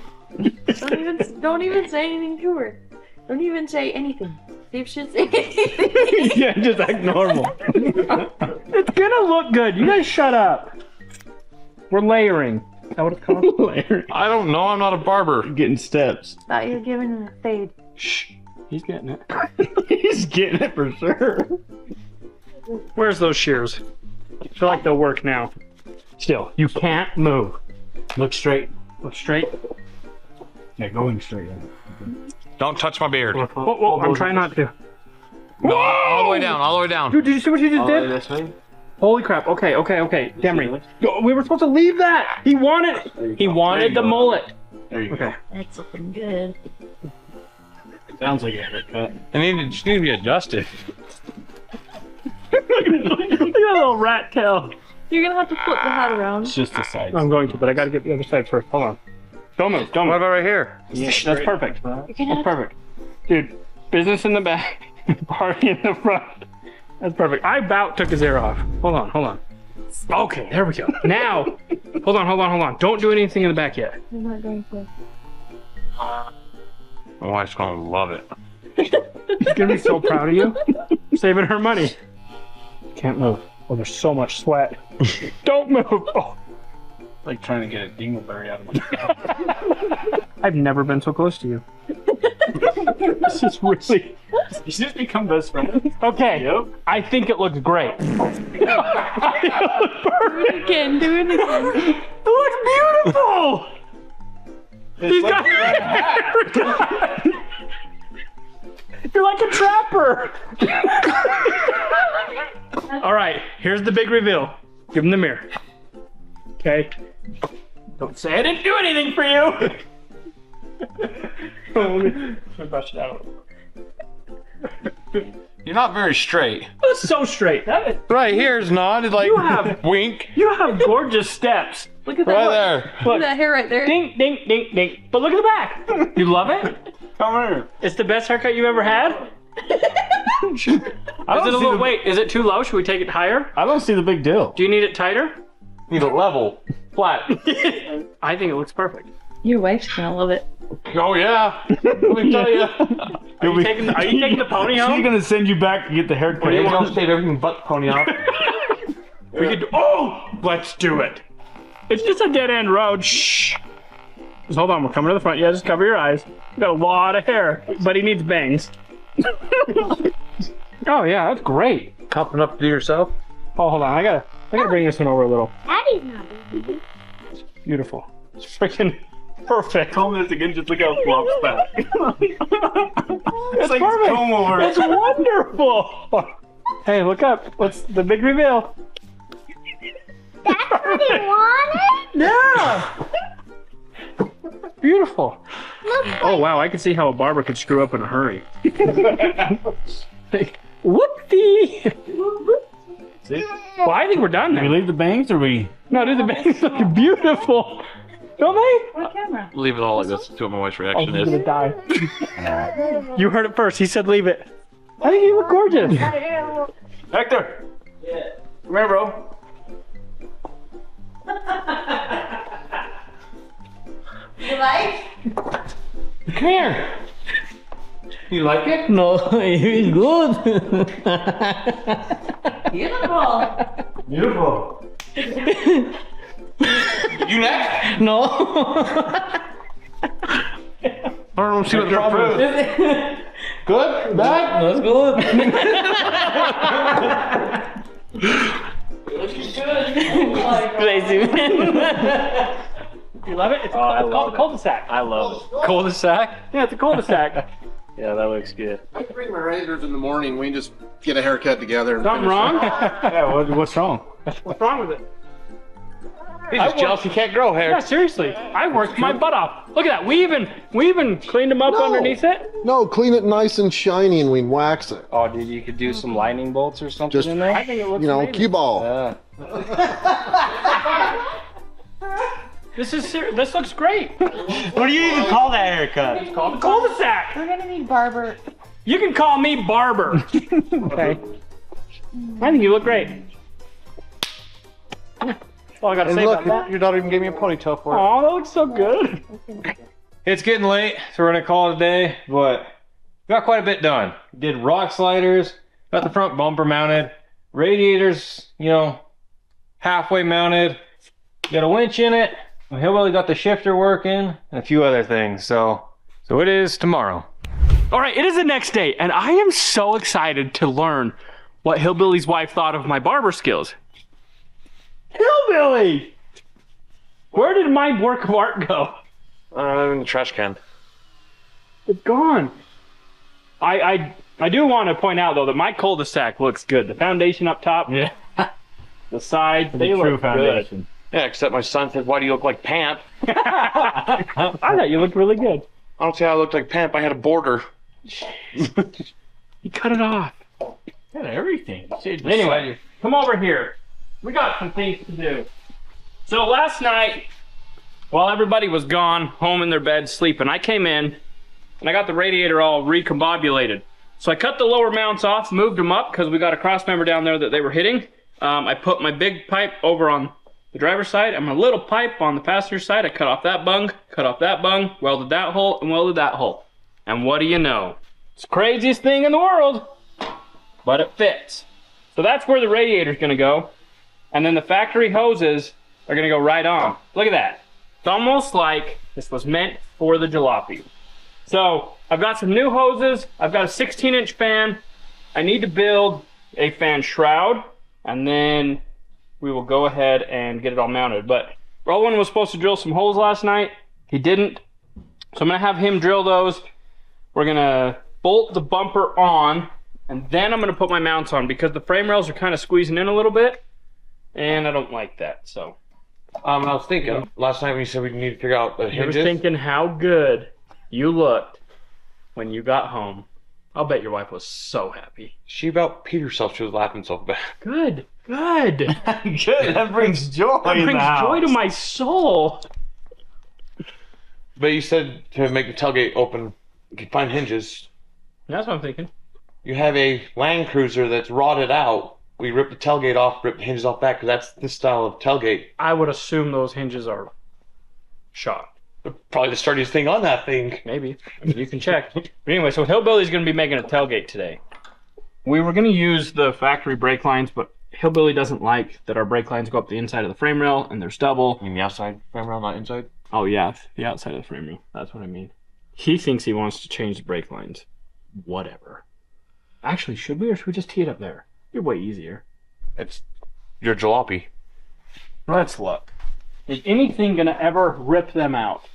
[SPEAKER 4] Don't even say anything to her. Don't even say anything. See if she'll say anything.
[SPEAKER 5] Yeah, just act normal.
[SPEAKER 1] It's gonna look good. You guys shut up. We're layering. Is that what it's called?
[SPEAKER 5] Layering.
[SPEAKER 3] I don't know. I'm not a barber.
[SPEAKER 5] Getting steps.
[SPEAKER 4] Thought you were giving him a fade.
[SPEAKER 1] Shh. He's getting it.
[SPEAKER 5] He's getting it for sure.
[SPEAKER 1] Where's those shears? I feel like they'll work now. Still, you can't move. Look straight. Go straight.
[SPEAKER 5] Yeah, going straight.
[SPEAKER 3] Don't touch my beard.
[SPEAKER 1] Whoa, I'm trying not to.
[SPEAKER 3] No, all the way down, all the way down.
[SPEAKER 1] Dude, did you see what you just did?
[SPEAKER 2] This way?
[SPEAKER 1] Holy crap. Okay. Demery. We were supposed to leave that. He wanted the mullet.
[SPEAKER 5] There you
[SPEAKER 1] Okay.
[SPEAKER 4] That's looking good.
[SPEAKER 5] go. Sounds like a haircut.
[SPEAKER 3] It just need to be adjusted.
[SPEAKER 1] Look at that little rat tail.
[SPEAKER 4] You're gonna have to flip the hat around.
[SPEAKER 5] It's just the sides.
[SPEAKER 1] I'm going to, but I gotta get the other side first. Hold on. Don't move.
[SPEAKER 3] What about right here?
[SPEAKER 1] Yeah, that's perfect.
[SPEAKER 4] You're gonna
[SPEAKER 1] That's
[SPEAKER 4] have
[SPEAKER 1] perfect. Dude, business in the back, party in the front. That's perfect. I about took his ear off. Hold on. Okay, there we go. Now, hold on. Don't do anything in the back yet.
[SPEAKER 4] I'm not going to.
[SPEAKER 3] My wife's gonna love it.
[SPEAKER 1] She's gonna be so proud of you. Saving her money. Can't move. Oh, there's so much sweat. Don't move. Oh.
[SPEAKER 5] Like trying to get a dingleberry out of my mouth.
[SPEAKER 1] I've never been so close to you. This is really...
[SPEAKER 5] You just become best friends.
[SPEAKER 1] Okay,
[SPEAKER 5] Yep.
[SPEAKER 1] I think it looks great. It looks perfect.
[SPEAKER 4] Again, do it again.
[SPEAKER 1] It looks beautiful. He's got You're like a trapper. All right, here's the big reveal. Give him the mirror. Okay. Don't say I didn't do anything for you. Let me brush it out.
[SPEAKER 3] You're not very straight.
[SPEAKER 1] That's so straight. That is,
[SPEAKER 3] Right here's not. It's like
[SPEAKER 1] You have-
[SPEAKER 3] wink.
[SPEAKER 1] you have gorgeous steps. Look at that.
[SPEAKER 3] Right there.
[SPEAKER 4] Look
[SPEAKER 1] Look.
[SPEAKER 4] at that hair right there.
[SPEAKER 1] Ding, ding, ding, ding. But look at the back. You love it?
[SPEAKER 5] Come here.
[SPEAKER 1] It's the best haircut you've ever had? Is it a little, wait, is it too low? Should we take it higher?
[SPEAKER 5] I don't see the big deal.
[SPEAKER 1] Do you need it tighter?
[SPEAKER 3] Need a level. Flat.
[SPEAKER 1] I think it looks perfect.
[SPEAKER 4] Your wife's gonna love it.
[SPEAKER 3] Oh yeah. Let me tell you.
[SPEAKER 1] Are you taking the pony
[SPEAKER 5] She's
[SPEAKER 1] home?
[SPEAKER 5] gonna send you back to get the haircut.
[SPEAKER 3] You want to shave everything but the pony off?
[SPEAKER 1] We could. Oh, let's do it. It's just a dead end road. Shh. Just hold on. We're coming to the front. Yeah, just cover your eyes. You got a lot of hair, but he needs bangs. Oh yeah, that's great.
[SPEAKER 3] Cupping up to yourself.
[SPEAKER 1] Oh, hold on. I gotta bring this one over a little.
[SPEAKER 4] Daddy's not.
[SPEAKER 1] Beautiful. It's freaking perfect.
[SPEAKER 5] Comb this again, just look how it flops back. It's like
[SPEAKER 1] perfect.
[SPEAKER 5] comb over.
[SPEAKER 1] It's wonderful. Hey, look up. What's the big reveal?
[SPEAKER 4] That's what he wanted?
[SPEAKER 1] Yeah. Beautiful. Oh wow, I can see how a barber could screw up in a hurry. Whoopsie.
[SPEAKER 5] See?
[SPEAKER 1] Well, I think we're done
[SPEAKER 5] We
[SPEAKER 1] then.
[SPEAKER 5] leave the bangs or we?
[SPEAKER 1] No, dude, the bangs look beautiful. Don't they?
[SPEAKER 4] What camera?
[SPEAKER 3] Leave it all like this. See what my wife's
[SPEAKER 1] Oh,
[SPEAKER 3] reaction
[SPEAKER 1] he's
[SPEAKER 3] is.
[SPEAKER 1] gonna die. You heard it first. He said leave it. I think you look gorgeous.
[SPEAKER 5] Hector. Yeah. Come here, bro.
[SPEAKER 4] You like?
[SPEAKER 1] Come here.
[SPEAKER 3] You like it?
[SPEAKER 8] No, it's good.
[SPEAKER 4] Beautiful.
[SPEAKER 5] Beautiful.
[SPEAKER 3] You next?
[SPEAKER 8] No.
[SPEAKER 3] I don't see what the problem is. Good? Bad?
[SPEAKER 8] That's good. Crazy man.
[SPEAKER 1] You love it? It's called a cul-de-sac.
[SPEAKER 5] I love it.
[SPEAKER 2] Cul-de-sac?
[SPEAKER 1] Yeah, it's a cul-de-sac.
[SPEAKER 5] Yeah, that looks good.
[SPEAKER 9] I can bring my razors in the morning. We can just get a haircut together. And
[SPEAKER 1] Something
[SPEAKER 9] finish
[SPEAKER 1] wrong?
[SPEAKER 5] Yeah, what's wrong?
[SPEAKER 1] What's wrong with it?
[SPEAKER 3] He's just jealous he can't grow hair.
[SPEAKER 1] Yeah, seriously. I worked my butt off. Look at that. We even cleaned them up underneath it.
[SPEAKER 10] No, clean it nice and shiny and we wax it.
[SPEAKER 2] Oh, dude, you could do some lightning bolts or something
[SPEAKER 10] Just,
[SPEAKER 2] in there?
[SPEAKER 1] I think it looks
[SPEAKER 10] You know,
[SPEAKER 1] amazing.
[SPEAKER 10] cue ball.
[SPEAKER 2] Yeah.
[SPEAKER 1] This looks great.
[SPEAKER 5] What do you even call that haircut?
[SPEAKER 1] It's called a cul-de-sac.
[SPEAKER 4] We're gonna need barber.
[SPEAKER 1] You can call me Barber. Okay. I think you look great. That's all I gotta
[SPEAKER 3] And
[SPEAKER 1] say
[SPEAKER 3] look,
[SPEAKER 1] about that.
[SPEAKER 3] your daughter even gave me a ponytail for it.
[SPEAKER 1] Oh, that looks so good.
[SPEAKER 7] It's getting late, so we're gonna call it a day, but we got quite a bit done. Did rock sliders, got the front bumper mounted, radiators, you know, halfway mounted, got a winch in it, Hillbilly got the shifter working, and a few other things, so it is tomorrow.
[SPEAKER 1] All right, it is the next day, and I am so excited to learn what Hillbilly's wife thought of my barber skills. Hillbilly! Where did my work of art go?
[SPEAKER 3] In the trash can.
[SPEAKER 1] It's gone. I do want to point out though that my cul-de-sac looks good. The foundation up top,
[SPEAKER 5] Yeah.
[SPEAKER 1] the sides, they
[SPEAKER 5] True
[SPEAKER 1] look
[SPEAKER 5] foundation.
[SPEAKER 3] Yeah, except my son said, "Why do you look like Pamp?"
[SPEAKER 1] good. I thought you looked really good.
[SPEAKER 3] I don't see how I looked like Pamp. I had a border.
[SPEAKER 1] You cut it off.
[SPEAKER 5] Got everything.
[SPEAKER 1] Anyway, come over here. We got some things to do. So last night, while everybody was gone, home in their bed, sleeping, I came in and I got the radiator all recombobulated. So I cut the lower mounts off, moved them up because we got a cross member down there that they were hitting. I put my big pipe over on the driver's side and my little pipe on the passenger side. I cut off that bung, welded that hole, and welded that hole. And what do you know? It's the craziest thing in the world, but it fits. So that's where the radiator's gonna go. And then the factory hoses are gonna go right on. Look at that. It's almost like this was meant for the Jalopy. So I've got some new hoses. I've got a 16-inch fan. I need to build a fan shroud, and then we will go ahead and get it all mounted. But Roland was supposed to drill some holes last night. He didn't. So I'm gonna have him drill those. We're gonna bolt the bumper on, and then I'm gonna put my mounts on because the frame rails are kind of squeezing in a little bit, and I don't like that, so.
[SPEAKER 3] I was thinking, last night when you said we need to figure out the
[SPEAKER 1] I was
[SPEAKER 3] hinges.
[SPEAKER 1] thinking how good you looked when you got home. I'll bet your wife was so happy.
[SPEAKER 3] She about peed herself. She was laughing so bad.
[SPEAKER 1] Good, good.
[SPEAKER 5] Good. That brings joy.
[SPEAKER 1] That brings joy to my soul.
[SPEAKER 3] But you said to make the tailgate open, you can find hinges.
[SPEAKER 1] That's what I'm thinking.
[SPEAKER 3] You have a Land Cruiser that's rotted out. We rip the tailgate off, rip the hinges off back, because that's this style of tailgate.
[SPEAKER 1] I would assume those hinges are shot.
[SPEAKER 3] Probably the sturdiest thing on that thing.
[SPEAKER 1] Maybe. I mean, you can check. But anyway, so Hillbilly's going to be making a tailgate today. We were going to use the factory brake lines, but Hillbilly doesn't like that our brake lines go up the inside of the frame rail, and there's double.
[SPEAKER 3] You mean the outside frame rail, not inside?
[SPEAKER 1] Oh yeah, the outside of the frame rail. That's what I mean. He thinks he wants to change the brake lines. Whatever. Actually, should we, or should we just tee it up there? It'd be way easier.
[SPEAKER 3] It's your jalopy.
[SPEAKER 1] Let's look. Is anything going to ever rip them out?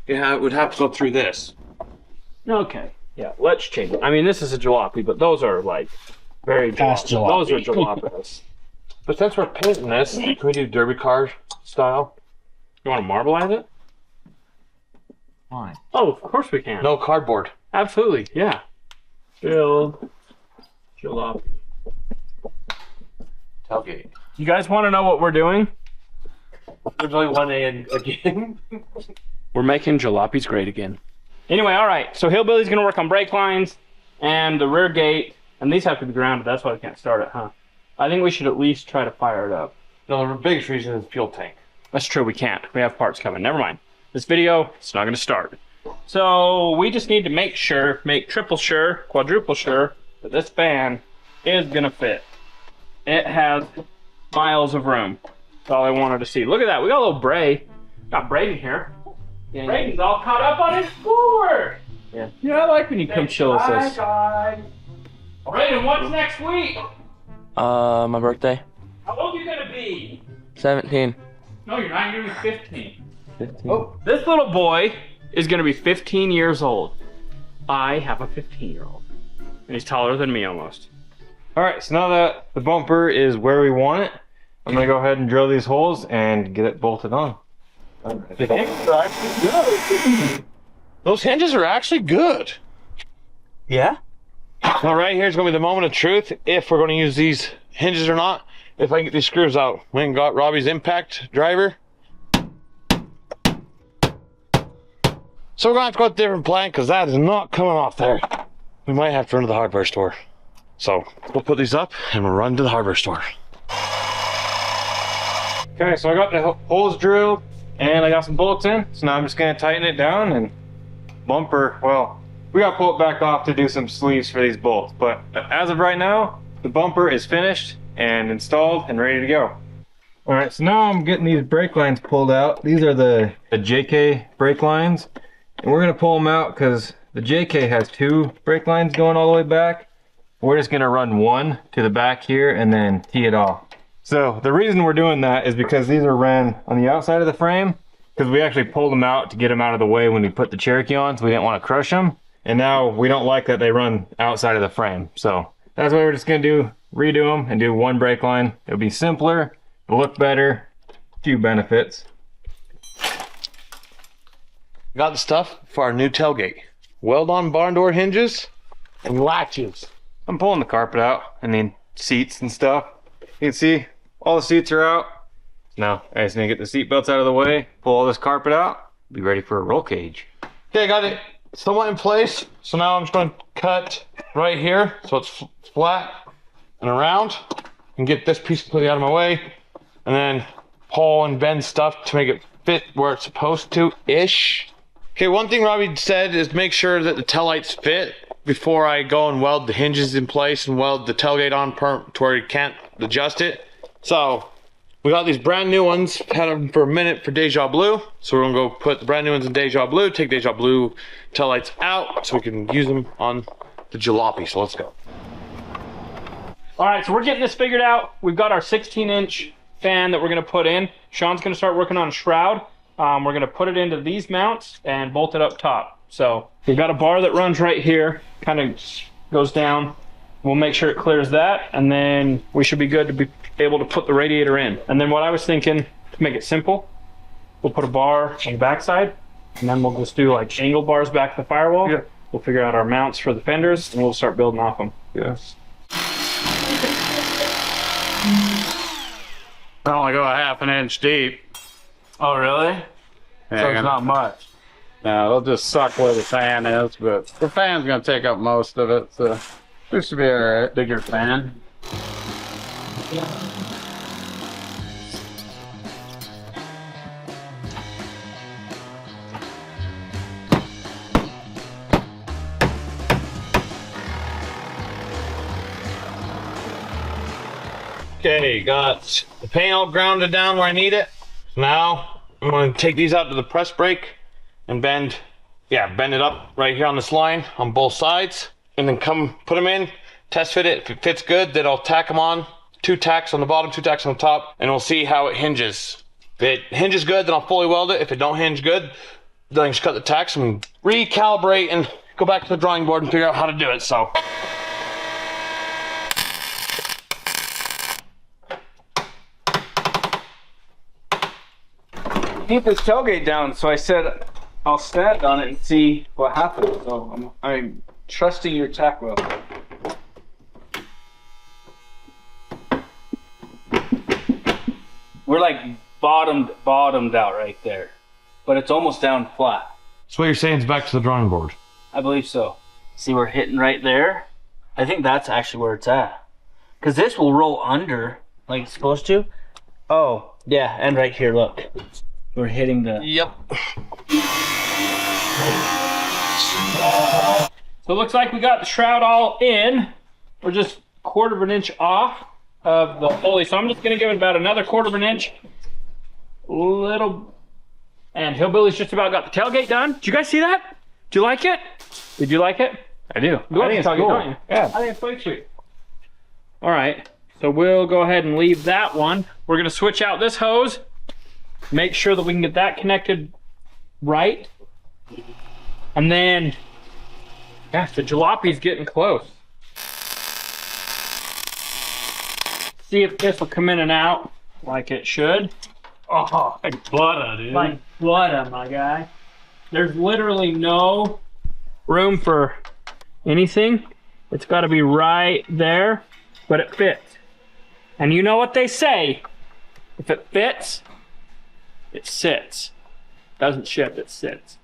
[SPEAKER 3] Yeah, it would have to go through this.
[SPEAKER 1] Okay. Yeah, let's change it. I mean, this is a jalopy, but those are like very
[SPEAKER 5] Past
[SPEAKER 1] jalopy. Those are jalapenos.
[SPEAKER 3] But since we're painting this, can we do derby car style?
[SPEAKER 1] You want to marbleize it?
[SPEAKER 3] Why?
[SPEAKER 1] Oh, of course we can.
[SPEAKER 3] No cardboard.
[SPEAKER 1] Absolutely, yeah. Build jalopy.
[SPEAKER 3] Tailgate.
[SPEAKER 1] You guys want to know what we're doing?
[SPEAKER 3] There's only one A in again.
[SPEAKER 1] We're making jalopies great again. Anyway, all right. So Hillbilly's gonna work on brake lines and the rear gate, and these have to be grounded. That's why we can't start it, huh? I think we should at least try to fire it up.
[SPEAKER 3] No, the biggest reason is fuel tank.
[SPEAKER 1] That's true. We can't. We have parts coming. Never mind. This video, it's not gonna start. So we just need to make triple sure, quadruple sure that this fan is gonna fit. It has miles of room. That's all I wanted to see. Look at that. We got a little Bray. Got Braden here. Yeah, Braden's all caught up on his schoolwork.
[SPEAKER 5] Yeah, I like when you come chill with us.
[SPEAKER 1] Bye. Braden, what's next week?
[SPEAKER 11] My birthday.
[SPEAKER 1] How old are you gonna be?
[SPEAKER 11] 17.
[SPEAKER 1] No, you're not. You're gonna be 15.
[SPEAKER 11] 15.
[SPEAKER 1] Oh, this little boy is gonna be 15 years old. I have a 15-year-old. And he's taller than me almost.
[SPEAKER 7] Alright, so now that the bumper is where we want it, I'm going to go ahead and drill these holes and get it bolted on.
[SPEAKER 3] The hinges are actually good. Those hinges are actually good.
[SPEAKER 11] Yeah?
[SPEAKER 3] Now right here is going to be the moment of truth if we're going to use these hinges or not. If I can get these screws out. We ain't got Robby's impact driver. So we're going to have to go with a different plan because that is not coming off there. We might have to run to the hardware store. So we'll put these up and we'll run to the hardware store.
[SPEAKER 7] Okay, so I got the holes drilled and I got some bolts in. So now I'm just going to tighten it down and bumper, well, we got to pull it back off to do some sleeves for these bolts. But as of right now, the bumper is finished and installed and ready to go. All right, so now I'm getting these brake lines pulled out. These are the JK brake lines. And we're going to pull them out because the JK has 2 brake lines going all the way back. We're just going to run one to the back here and then tee it off. So the reason we're doing that is because these are ran on the outside of the frame, because we actually pulled them out to get them out of the way when we put the Cherokee on, so we didn't want to crush them. And now we don't like that they run outside of the frame. So that's why we're just gonna redo them and do one brake line. It'll be simpler, it'll look better, a few benefits.
[SPEAKER 3] Got the stuff for our new tailgate. Weld on barn door hinges and latches.
[SPEAKER 7] I'm pulling the carpet out and the seats and stuff. You can see all the seats are out. Now I just need to get the seat belts out of the way, pull all this carpet out, be ready for a roll cage.
[SPEAKER 3] Okay, I got it somewhat in place. So now I'm just going to cut right here so it's flat and around, and get this piece completely out of my way, and then pull and bend stuff to make it fit where it's supposed to ish. Okay, one thing Robby said is make sure that the tail lights fit before I go and weld the hinges in place and weld the tailgate on to where you can't adjust it. So we got these brand new ones, had them for a minute for Deja Blue. So we're gonna go put the brand new ones in Deja Blue, take Deja Blue tail lights out so we can use them on the Jalopy. So let's go.
[SPEAKER 1] All right, so we're getting this figured out. We've got our 16-inch fan that we're gonna put in. Sean's gonna start working on a shroud. We're gonna put it into these mounts and bolt it up top. So we've got a bar that runs right here, kind of goes down. We'll make sure it clears that, and then we should be good to be able to put the radiator in. And then what I was thinking, to make it simple, we'll put a bar on the backside, and then we'll just do like angle bars back to the firewall. Yeah. We'll figure out our mounts for the fenders, and we'll start building off them.
[SPEAKER 7] Yes.
[SPEAKER 2] I only go a half an inch deep.
[SPEAKER 1] Oh, really?
[SPEAKER 2] Yeah,
[SPEAKER 1] So it's not much.
[SPEAKER 2] No, it'll just suck where the fan is, but the fan's gonna take up most of it, so this should be alright.
[SPEAKER 1] Bigger fan.
[SPEAKER 3] Okay, got the paint all grounded down where I need it. Now I'm going to take these out to the press brake and bend it up right here on this line on both sides, and then come put them in, test fit it. If it fits good, then I'll tack them on. 2 tacks on the bottom, 2 tacks on the top, and we'll see how it hinges. If it hinges good, then I'll fully weld it. If it don't hinge good, then I can just cut the tacks and recalibrate and go back to the drawing board and figure out how to do it. So.
[SPEAKER 2] Keep this tailgate down, so I said I'll stand on it and see what happens. So I'm trusting your tack weld. We're like bottomed out right there, but it's almost down flat.
[SPEAKER 3] So what you're saying is back to the drawing board?
[SPEAKER 2] I believe so.
[SPEAKER 11] See, we're hitting right there. I think that's actually where it's at. Because this will roll under like it's supposed to. Oh, yeah, and right here, look. We're hitting the...
[SPEAKER 3] Yep.
[SPEAKER 1] So it looks like we got the shroud all in. We're just 1/4 of an inch off of the pulley. So I'm just gonna give it about another 1/4 of an inch. And Hillbilly's just about got the tailgate done. Did you guys see that? Do you like it? Did you like it?
[SPEAKER 7] I do.
[SPEAKER 1] I think it's cool. Don't you?
[SPEAKER 7] Yeah.
[SPEAKER 1] I think it's quite sweet. All right, so we'll go ahead and leave that one. We're gonna switch out this hose. Make sure that we can get that connected right. And then, yeah, the Jalopy's getting close. See if this will come in and out like it should.
[SPEAKER 5] Oh, like butter, dude.
[SPEAKER 1] Like butter, my guy. There's literally no room for anything. It's got to be right there, but it fits. And you know what they say, if it fits, it sits. Doesn't ship, it sits.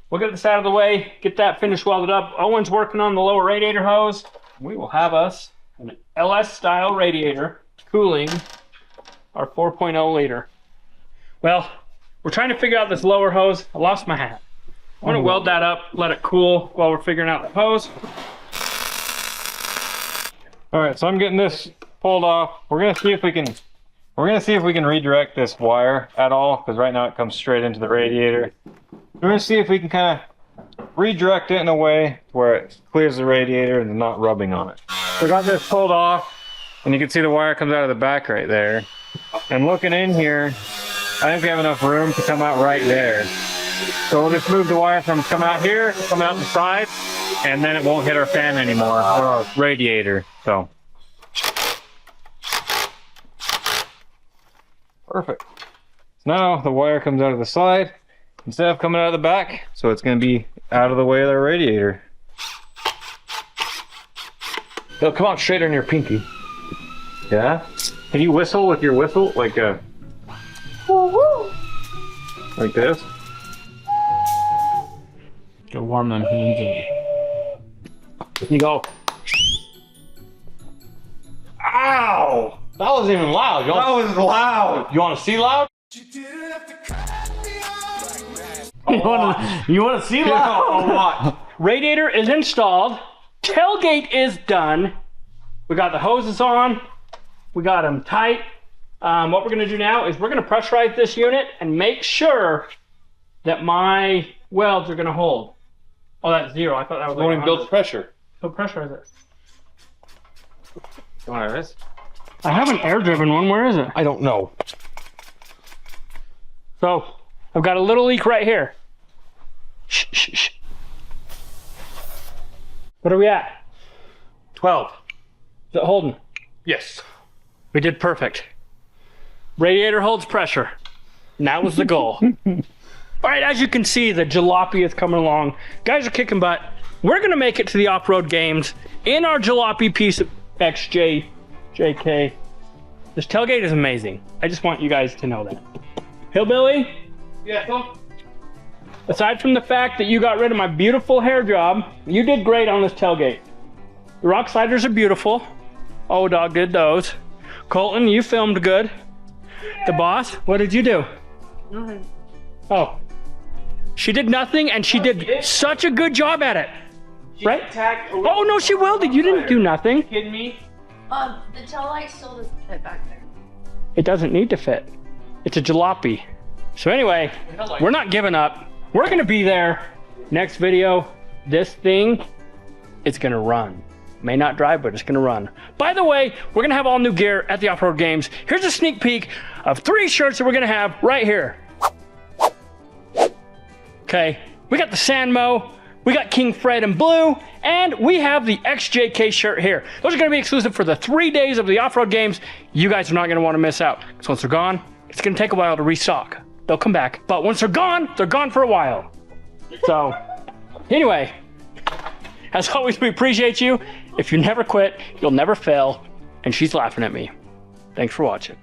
[SPEAKER 1] We'll get this out of the way, get that finished welded up. Owen's working on the lower radiator hose. We will have us an LS style radiator cooling our 4.0 liter. Well, we're trying to figure out this lower hose. I lost my hat. I'm gonna weld that up, let it cool while we're figuring out the hose.
[SPEAKER 7] All right, so I'm getting this pulled off. We're gonna see if we can redirect this wire at all, because right now it comes straight into the radiator. We're gonna see if we can kind of redirect it in a way where it clears the radiator and not rubbing on it. So I got this pulled off. And you can see the wire comes out of the back right there. And looking in here, I think we have enough room to come out right there. So we'll just move the wire from come out here, come out the side, and then it won't hit our fan anymore, or our radiator. So.
[SPEAKER 3] Perfect.
[SPEAKER 7] Now the wire comes out of the side instead of coming out of the back, so it's going to be out of the way of the radiator.
[SPEAKER 3] It'll come out straight on your pinky.
[SPEAKER 7] Yeah? Can you whistle with your whistle? Like a... Like this?
[SPEAKER 1] Go warm them hands up. You go.
[SPEAKER 3] Ow! That wasn't even loud.
[SPEAKER 7] That was loud!
[SPEAKER 3] You want to see loud?
[SPEAKER 1] You want to see loud? Radiator is installed. Tailgate is done. We got the hoses on. We got them tight. What we're going to do now is we're going to pressurize this unit and make sure that my welds are going to hold. Oh, that's 0. I thought that was like
[SPEAKER 3] Only builds pressure.
[SPEAKER 1] So pressurize it.
[SPEAKER 7] You want this?
[SPEAKER 1] I have an air-driven one. Where is it?
[SPEAKER 3] I don't know.
[SPEAKER 1] So I've got a little leak right here. Shh, shh, shh. What are we at?
[SPEAKER 3] 12.
[SPEAKER 1] Is it holding?
[SPEAKER 3] Yes.
[SPEAKER 1] We did perfect. Radiator holds pressure. And that was the goal. All right, as you can see, the Jalopy is coming along. Guys are kicking butt. We're going to make it to the off-road games in our Jalopy piece of JK. This tailgate is amazing. I just want you guys to know that. Hillbilly?
[SPEAKER 3] Yeah, Tom?
[SPEAKER 1] Aside from the fact that you got rid of my beautiful hair job, you did great on this tailgate. The rock sliders are beautiful. O-Dog did those. Colton, you filmed good. The boss, what did you do?
[SPEAKER 4] Nothing.
[SPEAKER 1] Oh. She did nothing, and she did such a good job at it. Right? Oh, no, she welded. You didn't do nothing.
[SPEAKER 7] Kidding me?
[SPEAKER 4] The tail light still doesn't fit back there.
[SPEAKER 1] It doesn't need to fit. It's a Jalopy. So anyway, we're not giving up. We're going to be there. Next video, this thing, it's going to run. May not drive, but it's going to run. By the way, we're going to have all new gear at the off-road games. Here's a sneak peek of 3 shirts that we're going to have right here. Okay, we got the Sanmo, we got King Fred in blue, and we have the XJK shirt here. Those are going to be exclusive for the 3 days of the off-road games. You guys are not going to want to miss out. Because once they're gone, it's going to take a while to restock. They'll come back, but once they're gone for a while. So, anyway, as always, we appreciate you. If you never quit, you'll never fail. And she's laughing at me. Thanks for watching.